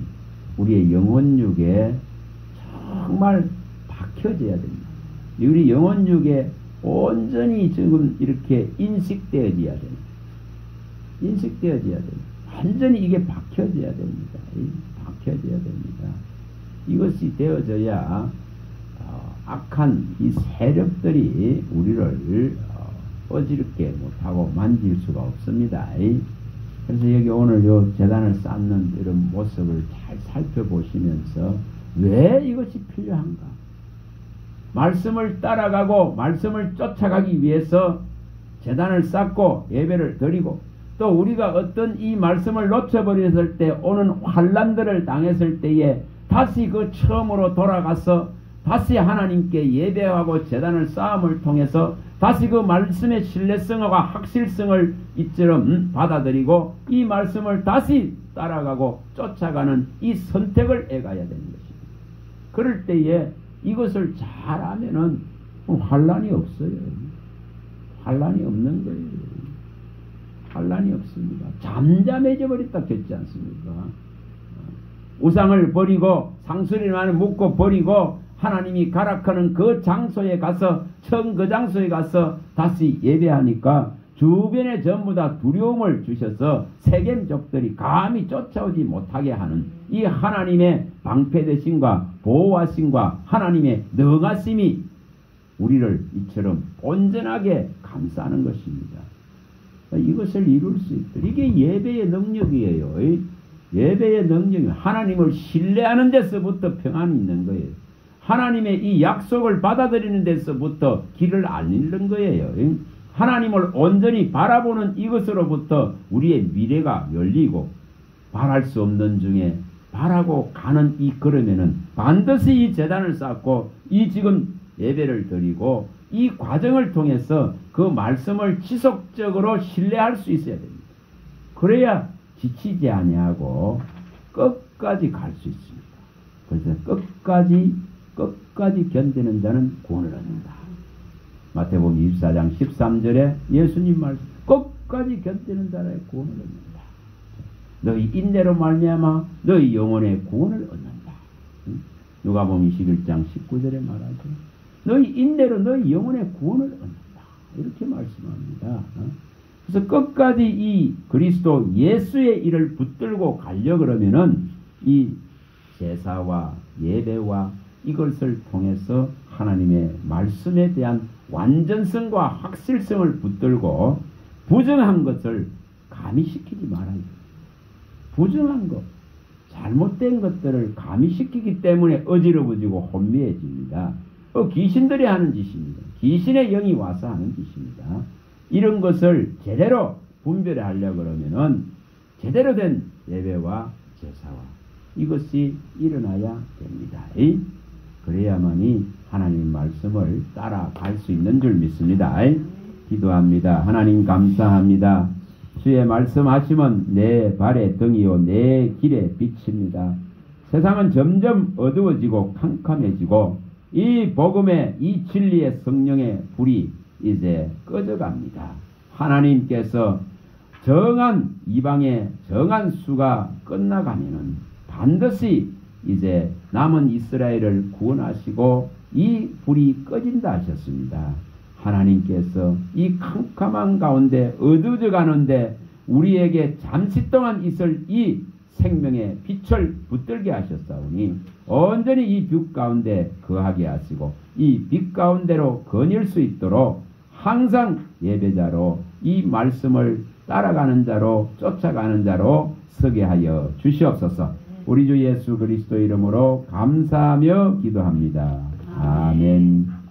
우리의 영혼육에 정말 박혀져야 됩니다. 우리 영혼육에 온전히 지금 이렇게 인식되어져야 됩니다. 인식되어져야 됩니다. 완전히 이게 박혀져야 됩니다. 박혀져야 됩니다. 이것이 되어져야 악한 이 세력들이 우리를 어지럽게 못하고 만질 수가 없습니다. 그래서 여기 오늘 요 제단을 쌓는 이런 모습을 잘 살펴보시면서 왜 이것이 필요한가? 말씀을 따라가고 말씀을 쫓아가기 위해서 제단을 쌓고 예배를 드리고 또 우리가 어떤 이 말씀을 놓쳐버렸을 때 오는 환난들을 당했을 때에 다시 그 처음으로 돌아가서 다시 하나님께 예배하고 제단을 쌓음을 통해서 다시 그 말씀의 신뢰성과 확실성을 이처럼 받아들이고 이 말씀을 다시 따라가고 쫓아가는 이 선택을 해가야 되는 것입니다. 그럴 때에 이것을 잘하면은 환난이 없어요. 환난이 없는 거예요. 환난이 없습니다. 잠잠해져 버렸다 했지 않습니까? 우상을 버리고 상수리만을 묶고 버리고 하나님이 가락하는 그 장소에 가서 처음 그 장소에 가서 다시 예배하니까 주변에 전부 다 두려움을 주셔서 세겜족들이 감히 쫓아오지 못하게 하는 이 하나님의 방패되심과 보호하심과 하나님의 능하심이 우리를 이처럼 온전하게 감싸는 것입니다. 이것을 이룰 수 있도록 이게 예배의 능력이에요. 예배의 능력이 하나님을 신뢰하는 데서부터 평안이 있는 거예요. 하나님의 이 약속을 받아들이는 데서부터 길을 알리는 거예요. 하나님을 온전히 바라보는 이것으로부터 우리의 미래가 열리고 바랄 수 없는 중에 바라고 가는 이 걸음에는 반드시 이 제단을 쌓고 이 지금 예배를 드리고 이 과정을 통해서 그 말씀을 지속적으로 신뢰할 수 있어야 됩니다. 그래야 지치지 아니하고 끝까지 갈 수 있습니다. 그래서 끝까지 견디는 자는 구원을 얻는다. 마태복음 24장 13절에 예수님 말씀 끝까지 견디는 자의 구원을 얻는다. 너희 인내로 말미암아 너희 영혼의 구원을 얻는다. 누가복음 21장 19절에 말하죠. 너희 인내로 너희 영혼의 구원을 얻는다. 이렇게 말씀합니다. 그래서 끝까지 이 그리스도 예수의 일을 붙들고 가려 그러면은 이 제사와 예배와 이것을 통해서 하나님의 말씀에 대한 완전성과 확실성을 붙들고 부정한 것을 가미시키지 말아야 돼요. 부정한 것. 잘못된 것들을 가미시키기 때문에 어지러워지고 혼미해집니다. 귀신들이 하는 짓입니다. 귀신의 영이 와서 하는 짓입니다. 이런 것을 제대로 분별하려고 그러면은 제대로 된 예배와 제사와 이것이 일어나야 됩니다. 그래야만이 하나님 말씀을 따라갈 수 있는 줄 믿습니다. 기도합니다. 하나님 감사합니다. 주의 말씀하시면 내 발의 등이요 내 길의 빛입니다. 세상은 점점 어두워지고 캄캄해지고 이 복음의 이 진리의 성령의 불이 이제 꺼져갑니다. 하나님께서 정한 이방의 정한 수가 끝나가면은 반드시 이제 남은 이스라엘을 구원하시고 이 불이 꺼진다 하셨습니다. 하나님께서 이 캄캄한 가운데 어두워져 가는데 우리에게 잠시 동안 있을 이 생명의 빛을 붙들게 하셨사오니 온전히 이 빛 가운데 거하게 하시고 이 빛 가운데로 거닐 수 있도록 항상 예배자로 이 말씀을 따라가는 자로 쫓아가는 자로 서게 하여 주시옵소서. 우리 주 예수 그리스도 이름으로 감사하며 기도합니다. 아멘.